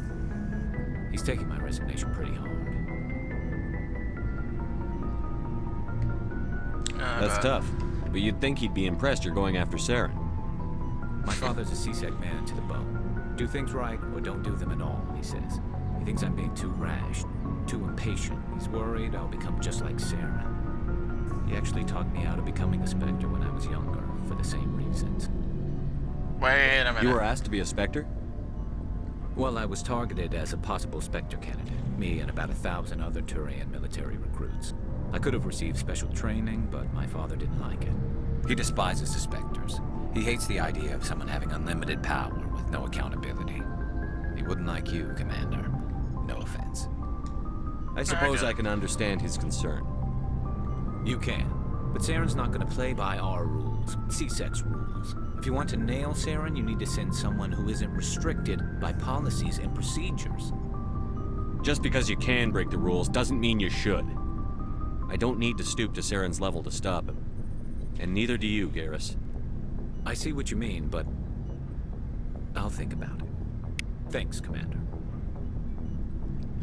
He's taking my resignation pretty hard. That's tough. But you'd think he'd be impressed you're going after Saren. My father's a CSEC man to the bone. Do things right or don't do them at all, he says. He thinks I'm being too rash, too impatient. He's worried I'll become just like Saren. He actually talked me out of becoming a Spectre when I was younger, for the same reasons. Wait a minute. You were asked to be a Spectre? Well, I was targeted as a possible Spectre candidate. Me and about 1,000 other Turian military recruits. I could have received special training, but my father didn't like it. He despises the Spectres. He hates the idea of someone having unlimited power with no accountability. He wouldn't like you, Commander. No offense. I suppose I can understand his concern. You can. But Saren's not going to play by our rules, CSEC's rules. If you want to nail Saren, you need to send someone who isn't restricted by policies and procedures. Just because you can break the rules doesn't mean you should. I don't need to stoop to Saren's level to stop him. And neither do you, Garrus. I see what you mean, but I'll think about it. Thanks, Commander.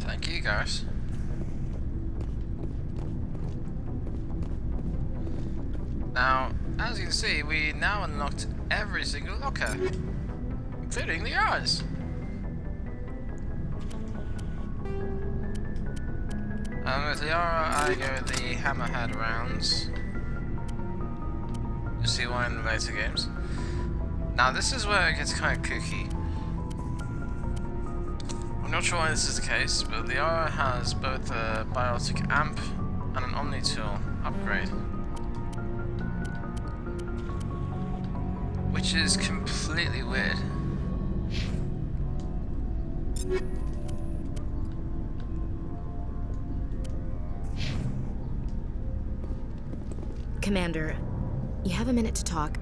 Thank you, guys. Now, as you can see, we now unlocked every single locker, including the eyes. With Liara, I go with the Hammerhead rounds. You'll see why in the later games. Now, this is where it gets kind of kooky. I'm not sure why this is the case, but Liara has both a biotic amp and an Omni tool upgrade, which is completely weird. Commander, you have a minute to talk.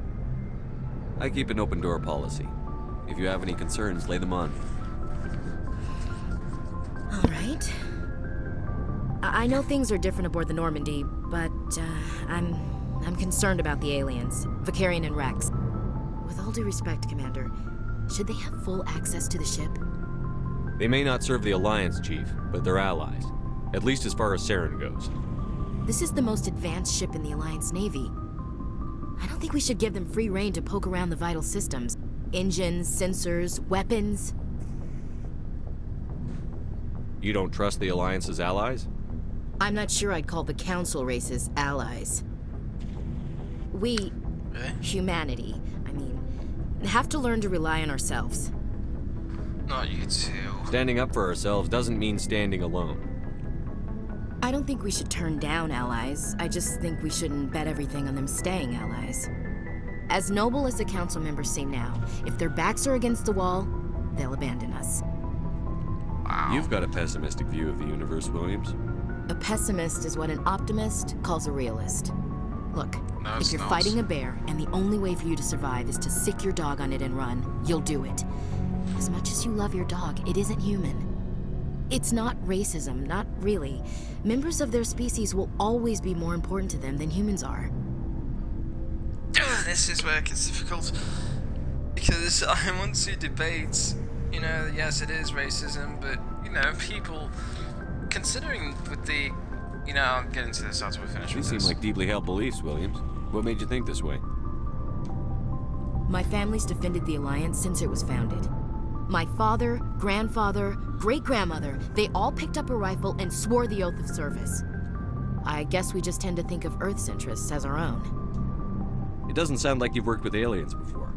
I keep an open door policy. If you have any concerns, lay them on. All right. I know things are different aboard the Normandy, but I'm concerned about the aliens, Vakarian and Rex. With all due respect, Commander, should they have full access to the ship? They may not serve the Alliance, Chief, but they're allies. At least as far as Saren goes. This is the most advanced ship in the Alliance Navy. I don't think we should give them free rein to poke around the vital systems. Engines, sensors, weapons. You don't trust the Alliance's allies? I'm not sure I'd call the Council races allies. We, humanity, have to learn to rely on ourselves. Not you two. Standing up for ourselves doesn't mean standing alone. I don't think we should turn down allies. I just think we shouldn't bet everything on them staying allies. As noble as the council members seem now, if their backs are against the wall, they'll abandon us. Wow. You've got a pessimistic view of the universe, Williams. A pessimist is what an optimist calls a realist. Look, if you're fighting a bear and the only way for you to survive is to sick your dog on it and run, you'll do it. As much as you love your dog, it isn't human. It's not racism, not really. Members of their species will always be more important to them than humans are. This is where it gets difficult, because I want to debate, yes it is racism, but, people, considering with the, I'll get into this after we finish with this. These seem like deeply held beliefs, Williams. What made you think this way? My family's defended the Alliance since it was founded. My father, grandfather, great-grandmother, they all picked up a rifle and swore the oath of service. I guess we just tend to think of Earth's interests as our own. It doesn't sound like you've worked with aliens before.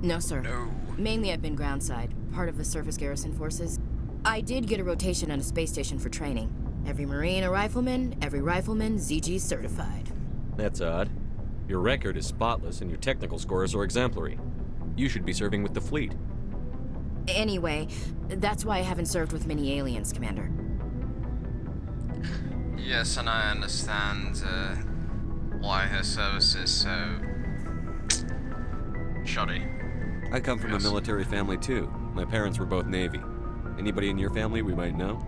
No, sir. No. Mainly I've been groundside, part of the surface garrison forces. I did get a rotation on a space station for training. Every Marine a rifleman, every rifleman ZG certified. That's odd. Your record is spotless and your technical scores are exemplary. You should be serving with the fleet. Anyway, that's why I haven't served with many aliens, Commander. Yes, and I understand why her service is so shoddy. I come from a military family too. My parents were both Navy. Anybody in your family we might know?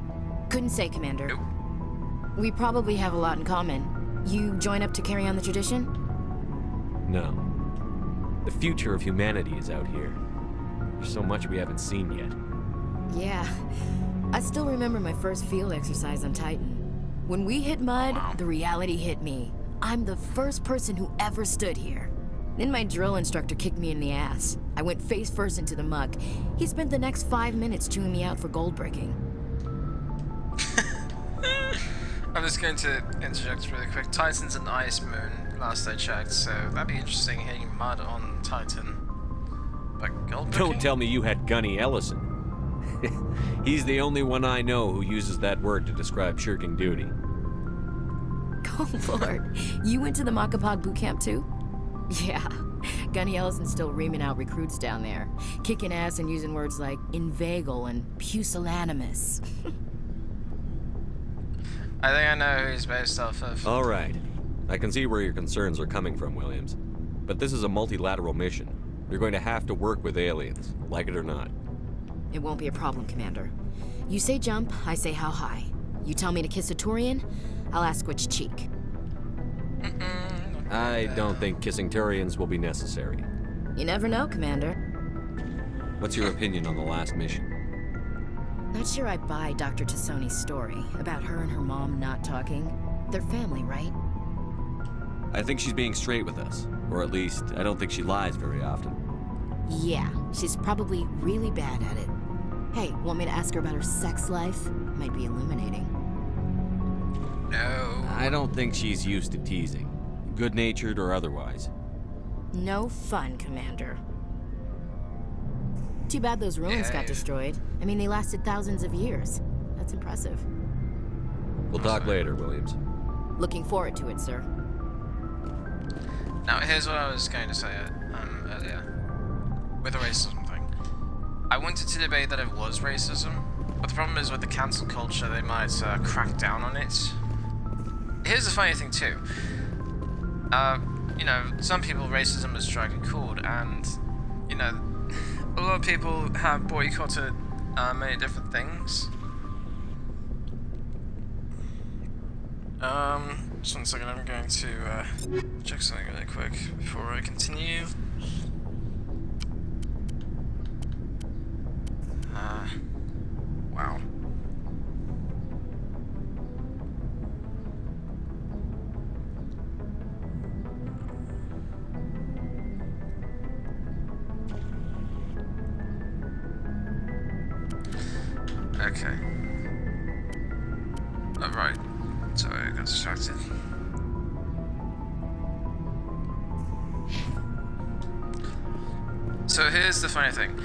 Couldn't say, Commander. Nope. We probably have a lot in common. You join up to carry on the tradition? No. The future of humanity is out here. There's so much we haven't seen yet. Yeah. I still remember my first field exercise on Titan. When we hit mud, the reality hit me. I'm the first person who ever stood here. Then my drill instructor kicked me in the ass. I went face first into the muck. He spent the next 5 minutes chewing me out for gold breaking. I'm just going to interject really quick. Titan's an ice moon, last I checked, so that'd be interesting hitting mud on Titan. But gold breaking? Don't tell me you had Gunny Ellison. He's the only one I know who uses that word to describe shirking duty. Oh Lord, you went to the Makapog boot camp too? Yeah, Gunny Ellison's still reaming out recruits down there, kicking ass and using words like inveigle and pusillanimous. I think I know who he's based off of. All right. I can see where your concerns are coming from, Williams. But this is a multilateral mission. You're going to have to work with aliens, like it or not. It won't be a problem, Commander. You say jump, I say how high. You tell me to kiss a Turian, I'll ask which cheek. I don't think kissing Turians will be necessary. You never know, Commander. What's your opinion on the last mission? Not sure I buy Dr. Tassoni's story about her and her mom not talking. They're family, right? I think she's being straight with us. Or at least, I don't think she lies very often. Yeah, she's probably really bad at it. Hey, want me to ask her about her sex life? Might be illuminating. No. I don't think she's used to teasing. Good-natured or otherwise. No fun, Commander. Too bad those ruins got destroyed. I mean, they lasted thousands of years. That's impressive. We'll talk later, Williams. Looking forward to it, sir. Now, here's what I was going to say earlier. With the racism thing. I wanted to debate that it was racism, but the problem is with the cancel culture, they might crack down on it. Here's the funny thing, too. You know, some people, racism has struck a chord, and, you know, a lot of people have boycotted many different things. Just 1 second, I'm going to check something really quick before I continue. Wow. Okay. Alright. Sorry, I got distracted. So here's the funny thing.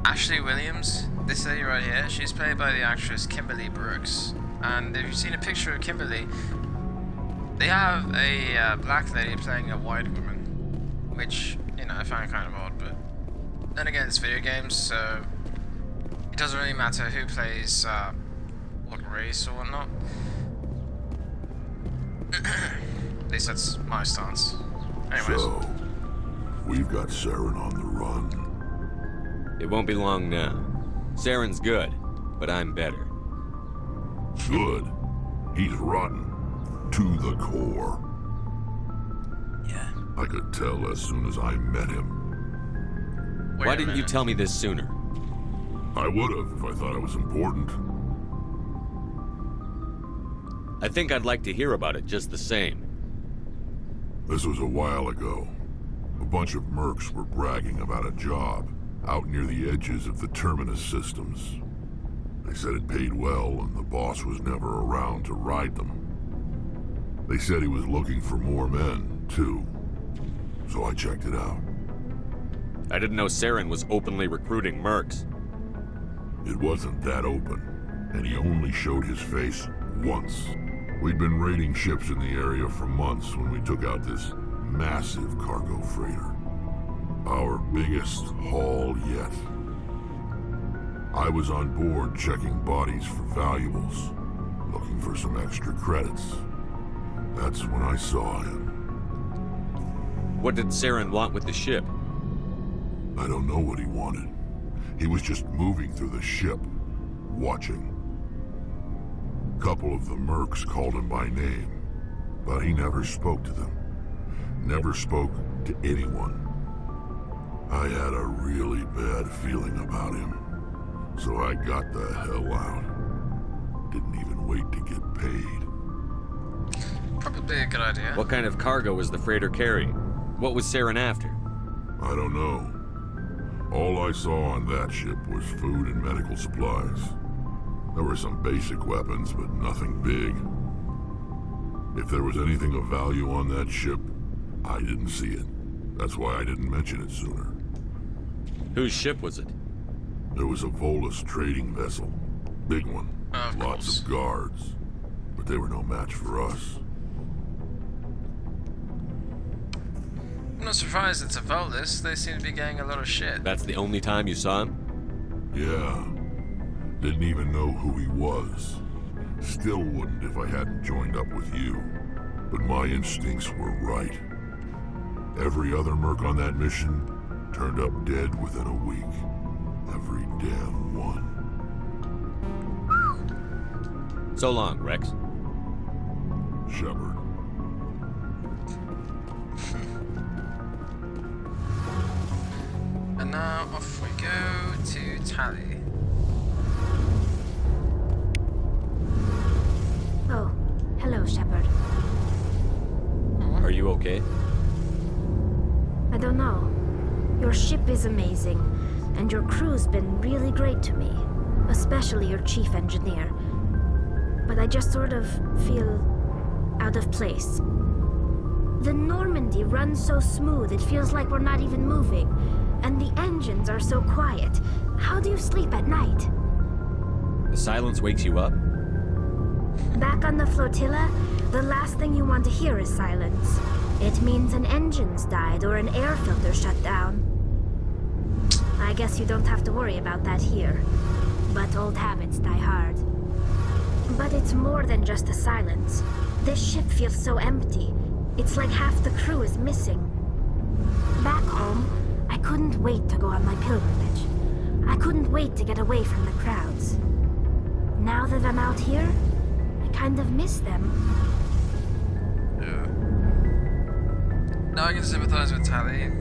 Ashley Williams, this lady right here, she's played by the actress Kimberly Brooks. And if you've seen a picture of Kimberly, they have a black lady playing a white woman. Which, you know, I find kind of odd, but then again, it's video games, so it doesn't really matter who plays what race or whatnot. At least that's my stance. Anyways. So, we've got Saren on the run. It won't be long now. Saren's good, but I'm better. Good? He's rotten. To the core. Yeah. I could tell as soon as I met him. Why didn't you tell me this sooner? I would've if I thought it was important. I think I'd like to hear about it just the same. This was a while ago. A bunch of mercs were bragging about a job out near the edges of the Terminus systems. They said it paid well and the boss was never around to ride them. They said he was looking for more men, too. So I checked it out. I didn't know Saren was openly recruiting mercs. It wasn't that open, and he only showed his face once. We'd been raiding ships in the area for months when we took out this massive cargo freighter. Our biggest haul yet. I was on board checking bodies for valuables, looking for some extra credits. That's when I saw him. What did Saren want with the ship? I don't know what he wanted. He was just moving through the ship, watching. A couple of the mercs called him by name, but he never spoke to them. Never spoke to anyone. I had a really bad feeling about him. So I got the hell out. Didn't even wait to get paid. Probably a good idea. What kind of cargo was the freighter carrying? What was Saren after? I don't know. All I saw on that ship was food and medical supplies. There were some basic weapons, but nothing big. If there was anything of value on that ship, I didn't see it. That's why I didn't mention it sooner. Whose ship was it? It was a Volus trading vessel. Big one. Lots of guards. But they were no match for us. I'm not surprised it's a Volus. They seem to be getting a lot of shit. That's the only time you saw him? Yeah. Didn't even know who he was. Still wouldn't if I hadn't joined up with you. But my instincts were right. Every other merc on that mission turned up dead within a week. Every damn one. So long, Rex. Shepard. And now off we go to Tali. Oh, hello, Shepard. Are you okay? I don't know. Your ship is amazing, and your crew's been really great to me, especially your chief engineer. But I just sort of feel out of place. The Normandy runs so smooth it feels like we're not even moving, and the engines are so quiet. How do you sleep at night? The silence wakes you up? Back on the flotilla, the last thing you want to hear is silence. It means an engine's died or an air filter shut down. I guess you don't have to worry about that here. But old habits die hard. But it's more than just the silence. This ship feels so empty. It's like half the crew is missing. Back home, I couldn't wait to go on my pilgrimage. I couldn't wait to get away from the crowds. Now that I'm out here, I kind of miss them. Now I can sympathize with Tali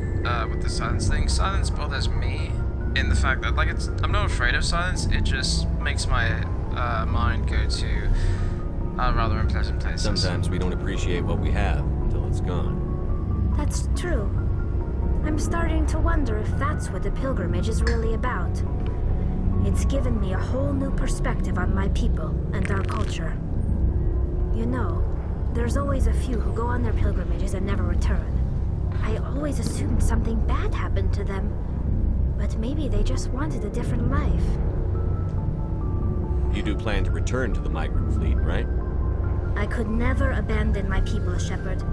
with the silence thing. Silence bothers me in the fact that, like, I'm not afraid of silence. It just makes my mind go to rather unpleasant places. Sometimes we don't appreciate what we have until it's gone. That's true. I'm starting to wonder if that's what the pilgrimage is really about. It's given me a whole new perspective on my people and our culture. You know, there's always a few who go on their pilgrimages and never return. I always assumed something bad happened to them, but maybe they just wanted a different life. You do plan to return to the migrant fleet, right? I could never abandon my people, Shepard.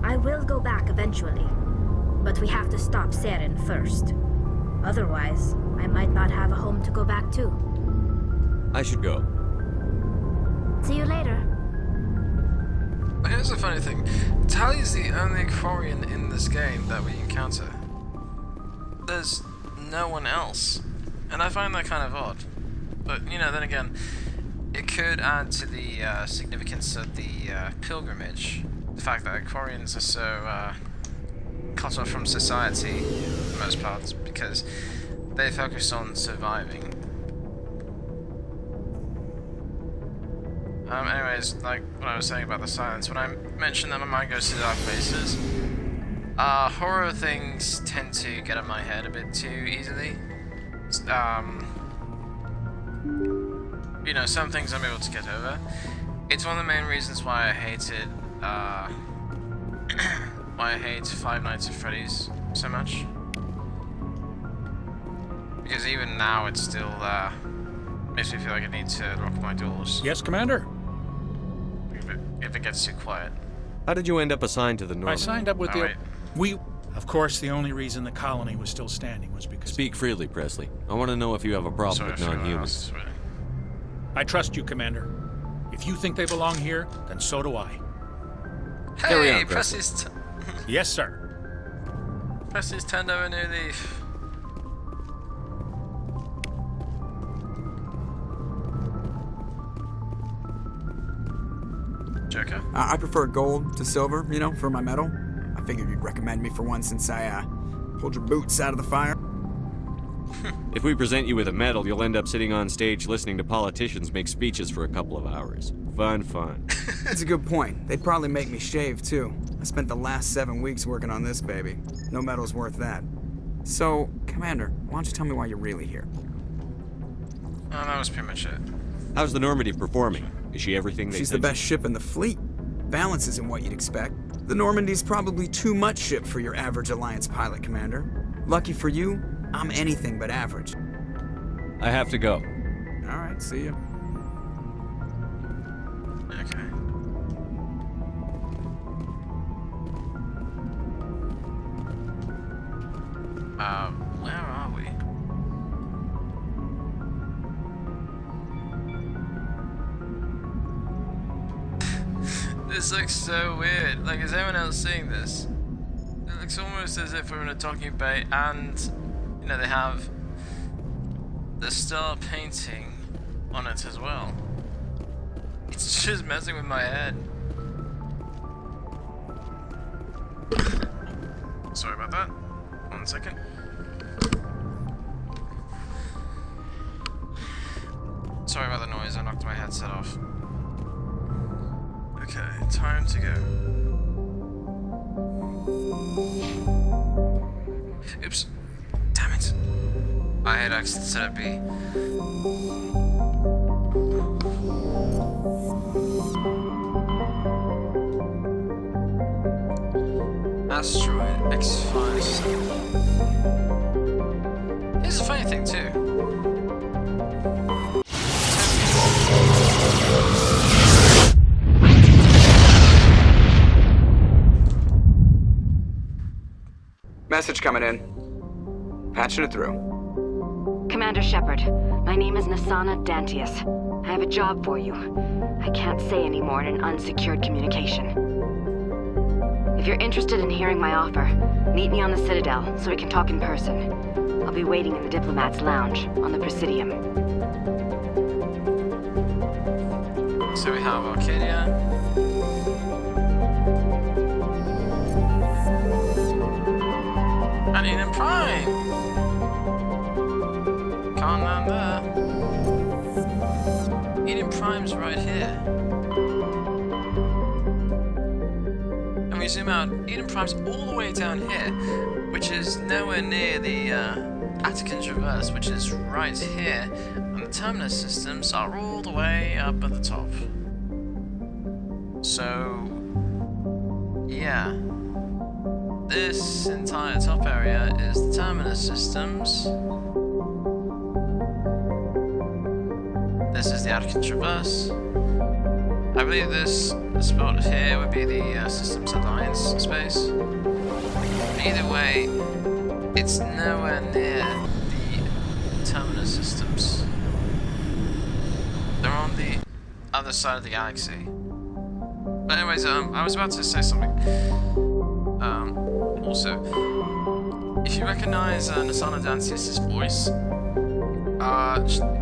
I will go back eventually, but we have to stop Saren first. Otherwise, I might not have a home to go back to. I should go. See you later. Here's the funny thing. Tali's the only Quarian in this game that we encounter. There's no one else. And I find that kind of odd. But, you know, then again, it could add to the significance of the pilgrimage. The fact that Quarians are so cut off from society, for the most part, because they focus on surviving. Anyways, like what I was saying about the silence, when I mention that my mind goes to dark places, horror things tend to get in my head a bit too easily. You know, some things I'm able to get over. It's one of the main reasons why I hated, why I hate Five Nights at Freddy's so much. Because even now it still, makes me feel like I need to lock my doors. Yes, Commander? If it gets too quiet. How did you end up assigned to the Normandy? I signed up with the... Wait. Of course, the only reason the colony was still standing was because... Speak freely, Presley. I want to know if you have a problem with non-humans. I trust you, Commander. If you think they belong here, then so do I. Hey, Presley's... Yes, sir. Presley's turned over a new leaf. Joker? I prefer gold to silver, you know, for my metal. I figured you'd recommend me for one since I Pulled your boots out of the fire? If we present you with a medal, you'll end up sitting on stage listening to politicians make speeches for a couple of hours. Fun, fun. That's a good point. They'd probably make me shave, too. I spent the last 7 weeks working on this baby. No medal's worth that. So, Commander, why don't you tell me why you're really here? Oh, that was pretty much it. How's the Normandy performing? Is she everything they She's said the best ship in the fleet. Balance isn't what you'd expect. The Normandy's probably too much ship for your average Alliance pilot, Commander. Lucky for you, I'm anything but average. I have to go. All right, see ya. Okay. Where are we? This looks so weird. Like, is anyone else seeing this? It looks almost as if we're in a docking bay and, you know, they have the star painting on it as well. It's just messing with my head. Sorry about that. 1 second. Sorry about the noise, I knocked my headset off. Okay, time to go. Oops. Damn it. I had access to set B. Asteroid X57. Here's a funny thing too. Message coming in. Patching it through. Commander Shepard, my name is Nasana Dantius. I have a job for you. I can't say any more in an unsecured communication. If you're interested in hearing my offer, meet me on the Citadel so we can talk in person. I'll be waiting in the Diplomat's Lounge on the Presidium. So we have Arcadia. And Eden Prime! Can't land there. Eden Prime's right here. And we zoom out, Eden Prime's all the way down here, which is nowhere near the Attican Traverse, which is right here. And the terminus systems are all the way up at the top. So, yeah. This entire top area is the terminus systems. This is the Attican Traverse. I believe this spot here would be the Systems Alliance space. Either way, it's nowhere near the terminus systems. They're on the other side of the galaxy. But anyways, I was about to say something. Also, if you recognize Nasana Dantius' voice,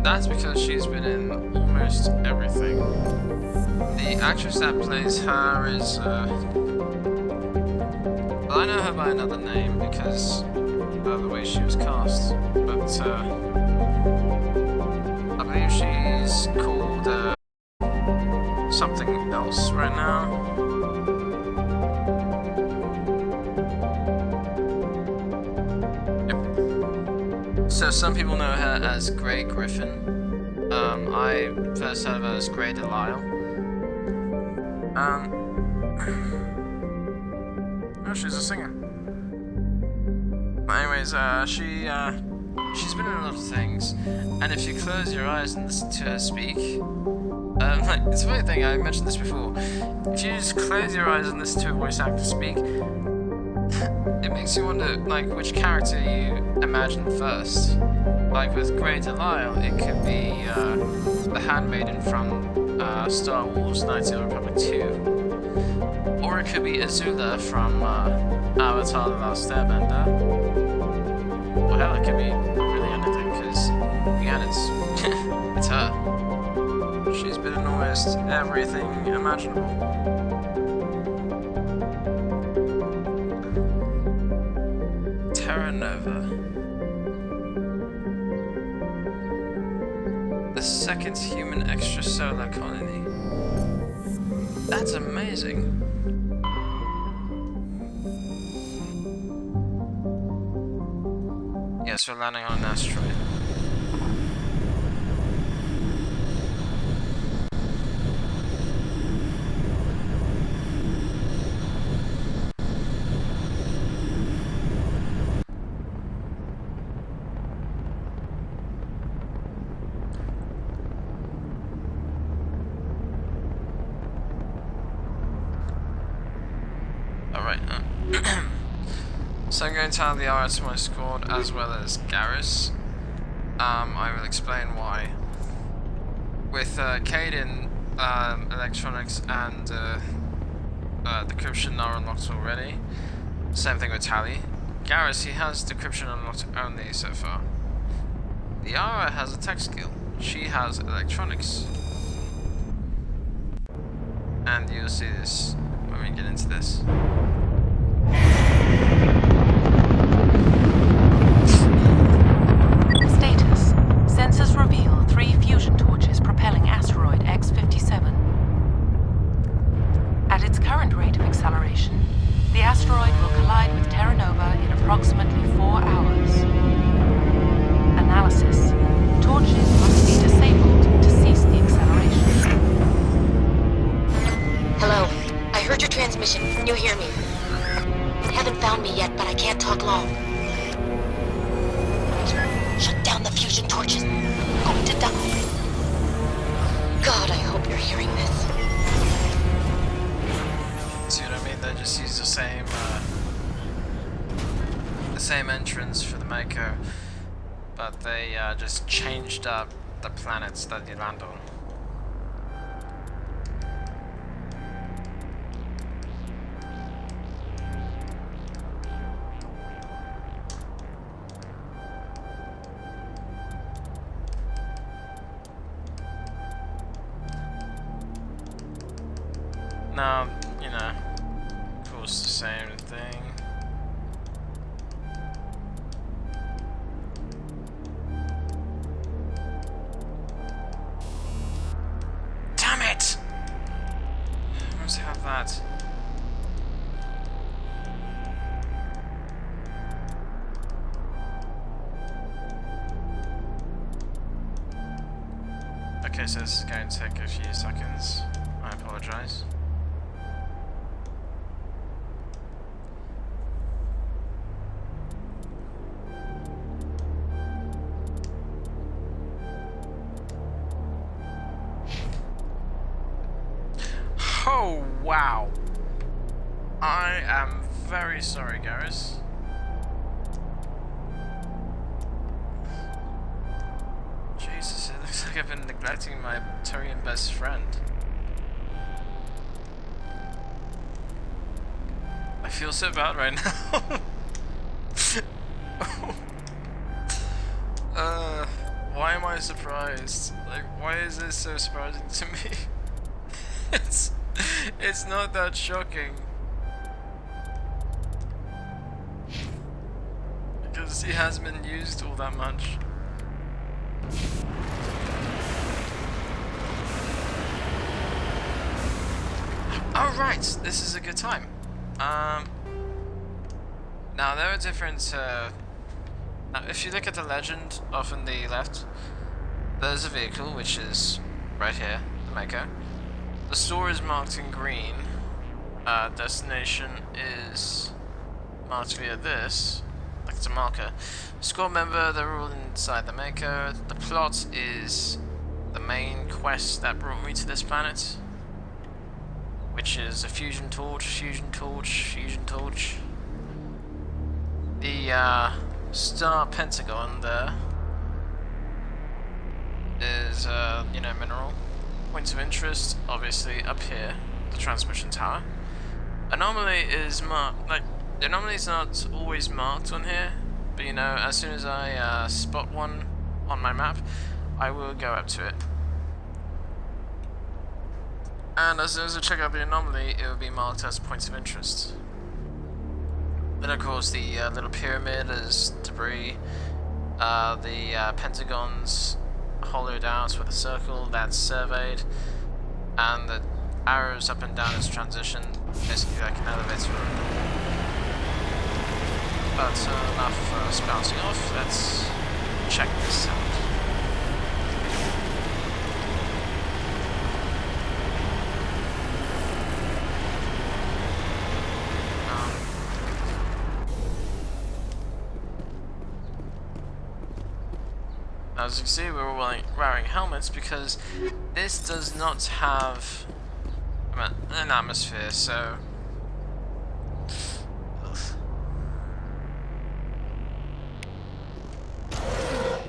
that's because she's been in almost everything. The actress that plays her is, well, I know her by another name because of the way she was cast, but, I believe she's called, something else right now. So some people know her as Grey Griffin. I first heard of her as Grey Delisle. Oh, she's a singer. But anyways, she's been in a lot of things, and if you close your eyes and listen to her speak, like, it's a funny thing, I mentioned this before. If you just close your eyes and listen to a voice actor speak, it makes you wonder, like, which character you imagine first. Like with Grey Delisle, it could be the Handmaiden from Star Wars: Knights of the Republic 2. Or it could be Azula from Avatar: The Last Airbender. Or hell, it could be really anything, because, again, it's her. She's been in almost everything imaginable. Terra second human extrasolar colony. That's amazing. Yes, we're landing on an asteroid. Alright, so I'm going to tell the RS to my squad as well as Garrus. I will explain why. With Kaidan, electronics and decryption are unlocked already. Same thing with Tali. Garrus, he has decryption unlocked only so far. The Ara has a tech skill. She has electronics. And you'll see this when we get into this. Status. Sensors reveal 3 fusion torches propelling asteroid X-57. At its current rate of acceleration, the asteroid will collide with Terra Nova in approximately 4 hours. Analysis. Torches must be disabled to cease the acceleration. Hello. I heard your transmission. Can you hear me? Haven't found me yet, but I can't talk long. Shut down the fusion torches. I'm going to die. God, I hope you're hearing this. See what I mean? They just use the same entrance for the Mako, but they just changed up the planets that you land on. Now, you know, of course the same thing. Damn it! I must have that. Okay, so this is going to take a few seconds. I apologize. Oh, wow. I am very sorry, Garrus. Jesus, it looks like I've been neglecting my Turian best friend. I feel so bad right now. Why am I surprised? Like, why is this so surprising to me? It's not that shocking. Because he hasn't been used all that much. Alright, this is a good time. Now there are different, now if you look at the legend off on the left, there's a vehicle which is right here, the Mako. The store is marked in green. Destination is marked via this, like it's a marker. Squad member, they're all inside the Mako. The plot is the main quest that brought me to this planet, which is a fusion torch, fusion torch, fusion torch. The star pentagon there is, you know, mineral. Points of interest, obviously, up here, the transmission tower. Anomaly is marked, like, the anomaly is not always marked on here, but you know, as soon as I spot one on my map, I will go up to it. And as soon as I check out the anomaly, it will be marked as points of interest. Then of course the little pyramid is debris, the pentagon's hollowed out with a circle that's surveyed, and the arrows up and down its transition, basically like an elevator room. But enough spouting off, let's check this out. As you can see, we're all wearing helmets because this does not have an atmosphere, so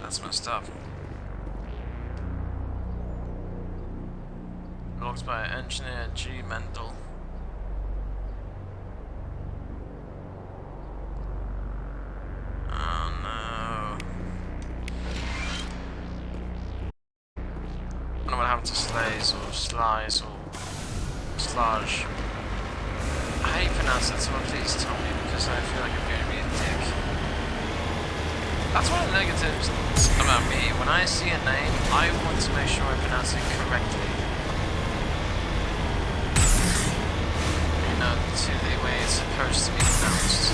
that's messed up. Logged by Engineer G. Mendel. To slays or slice or sludge. How do you pronounce that? Someone please tell me, because I feel like I'm going to be a dick. That's one of the negatives about me. When I see a name, I want to make sure I pronounce it correctly. You know, to the way it's supposed to be pronounced.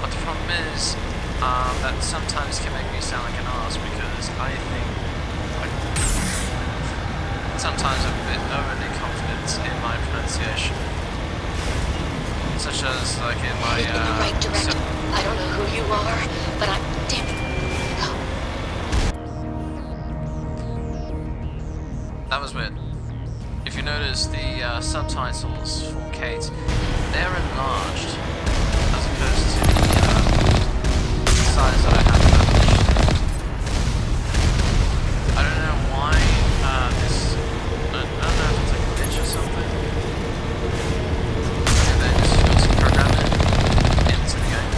But the problem is, that sometimes can make me sound like an arse, because I think sometimes I'm a bit overly confident in my pronunciation. Such as, like, in my, in the right direction. I don't know who you are, but I'm damn it. That was weird. If you notice, the subtitles for Kate, they're enlarged, as opposed to the size that I had in that initially. I don't know why this... I don't know if it's a glitch or something. And then just program it into the game.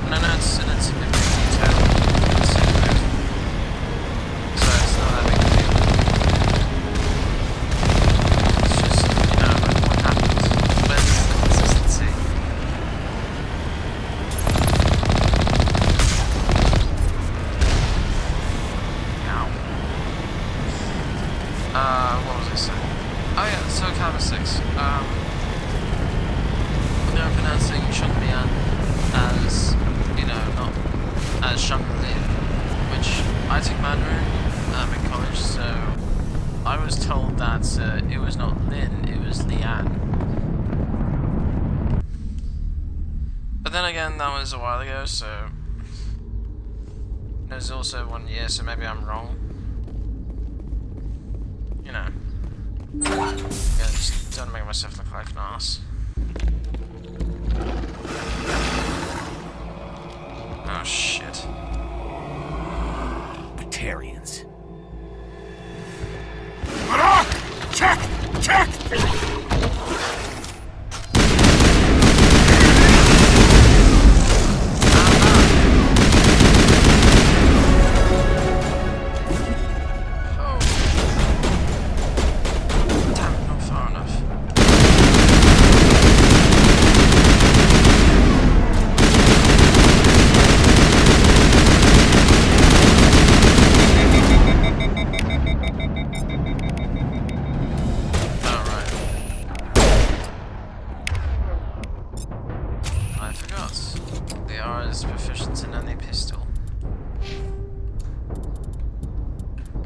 No, it's in its big detail. It's super good. So it's not that big a deal. It's just, you know, like what happens. Where's the consistency? What was I saying? Oh yeah, so Caliber 6. They're pronouncing Shunglian as, you know, not as Shunglian, which I took Mandarin in college, so I was told that it was not Lin, it was Lian. But then again, that was a while ago, so it was also 1 year, so maybe I'm wrong. You know, yeah, just don't make myself look like an ass. Oh shit. Batarians. Check! Check!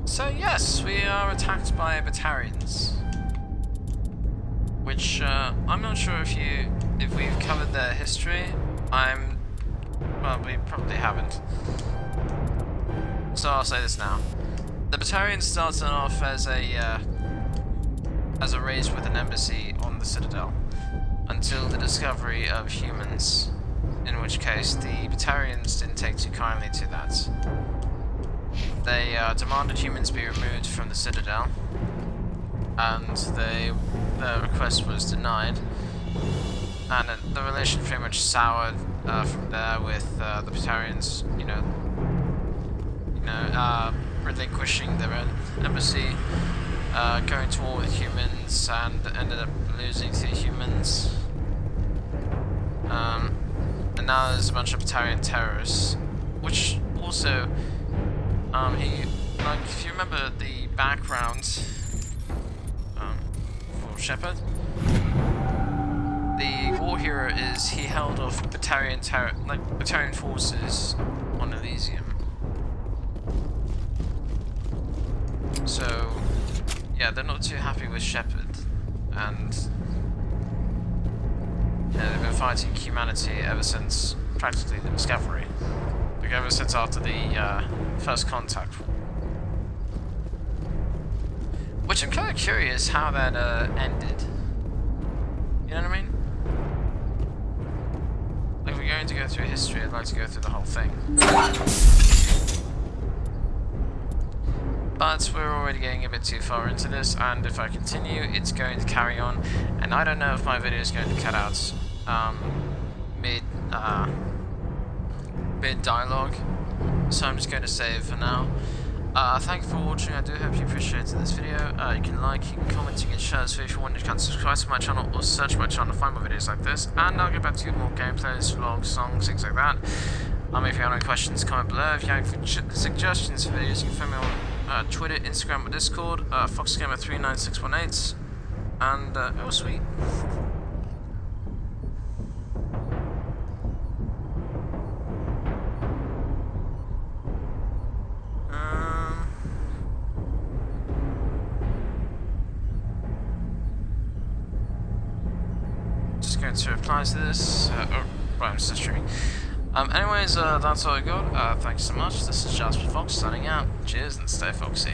So yes, we are attacked by Batarians, which I'm not sure if we've covered their history. Well, we probably haven't. So I'll say this now: the Batarians started off as a race with an embassy on the Citadel, until the discovery of humans. In which case, the Batarians didn't take too kindly to that. They demanded humans be removed from the Citadel, and their request was denied. And the relation pretty much soured from there, with the Batarians, relinquishing their own embassy, going to war with humans, and ended up losing to humans. And now there's a bunch of Batarian terrorists, which also, if you remember the background for Shepard, the war hero he held off Batarian forces on Elysium. So, yeah, they're not too happy with Shepard, and they've been fighting humanity ever since practically the discovery. Like ever since after the first contact. Which I'm kind of curious how that ended. You know what I mean? Like, if we're going to go through history, I'd like to go through the whole thing. But we're already getting a bit too far into this, and if I continue, it's going to carry on. And I don't know if my video is going to cut out mid dialogue, so I'm just going to save for now. Thank you for watching. I do hope you appreciated this video. You can like, you can comment, you can share this video if you want. You can subscribe to my channel or search my channel to find more videos like this, and I'll get back to you with more gameplays, vlogs, songs, things like that. If you have any questions, comment below. If you have suggestions for videos, you can find me on Twitter, Instagram, or Discord, FoxGamer39618, and it was sweet. Just going to reply to this. Right, I'm still streaming. Anyways, that's all I got. Thanks so much. This is Jasper Fox signing out. Cheers and stay foxy.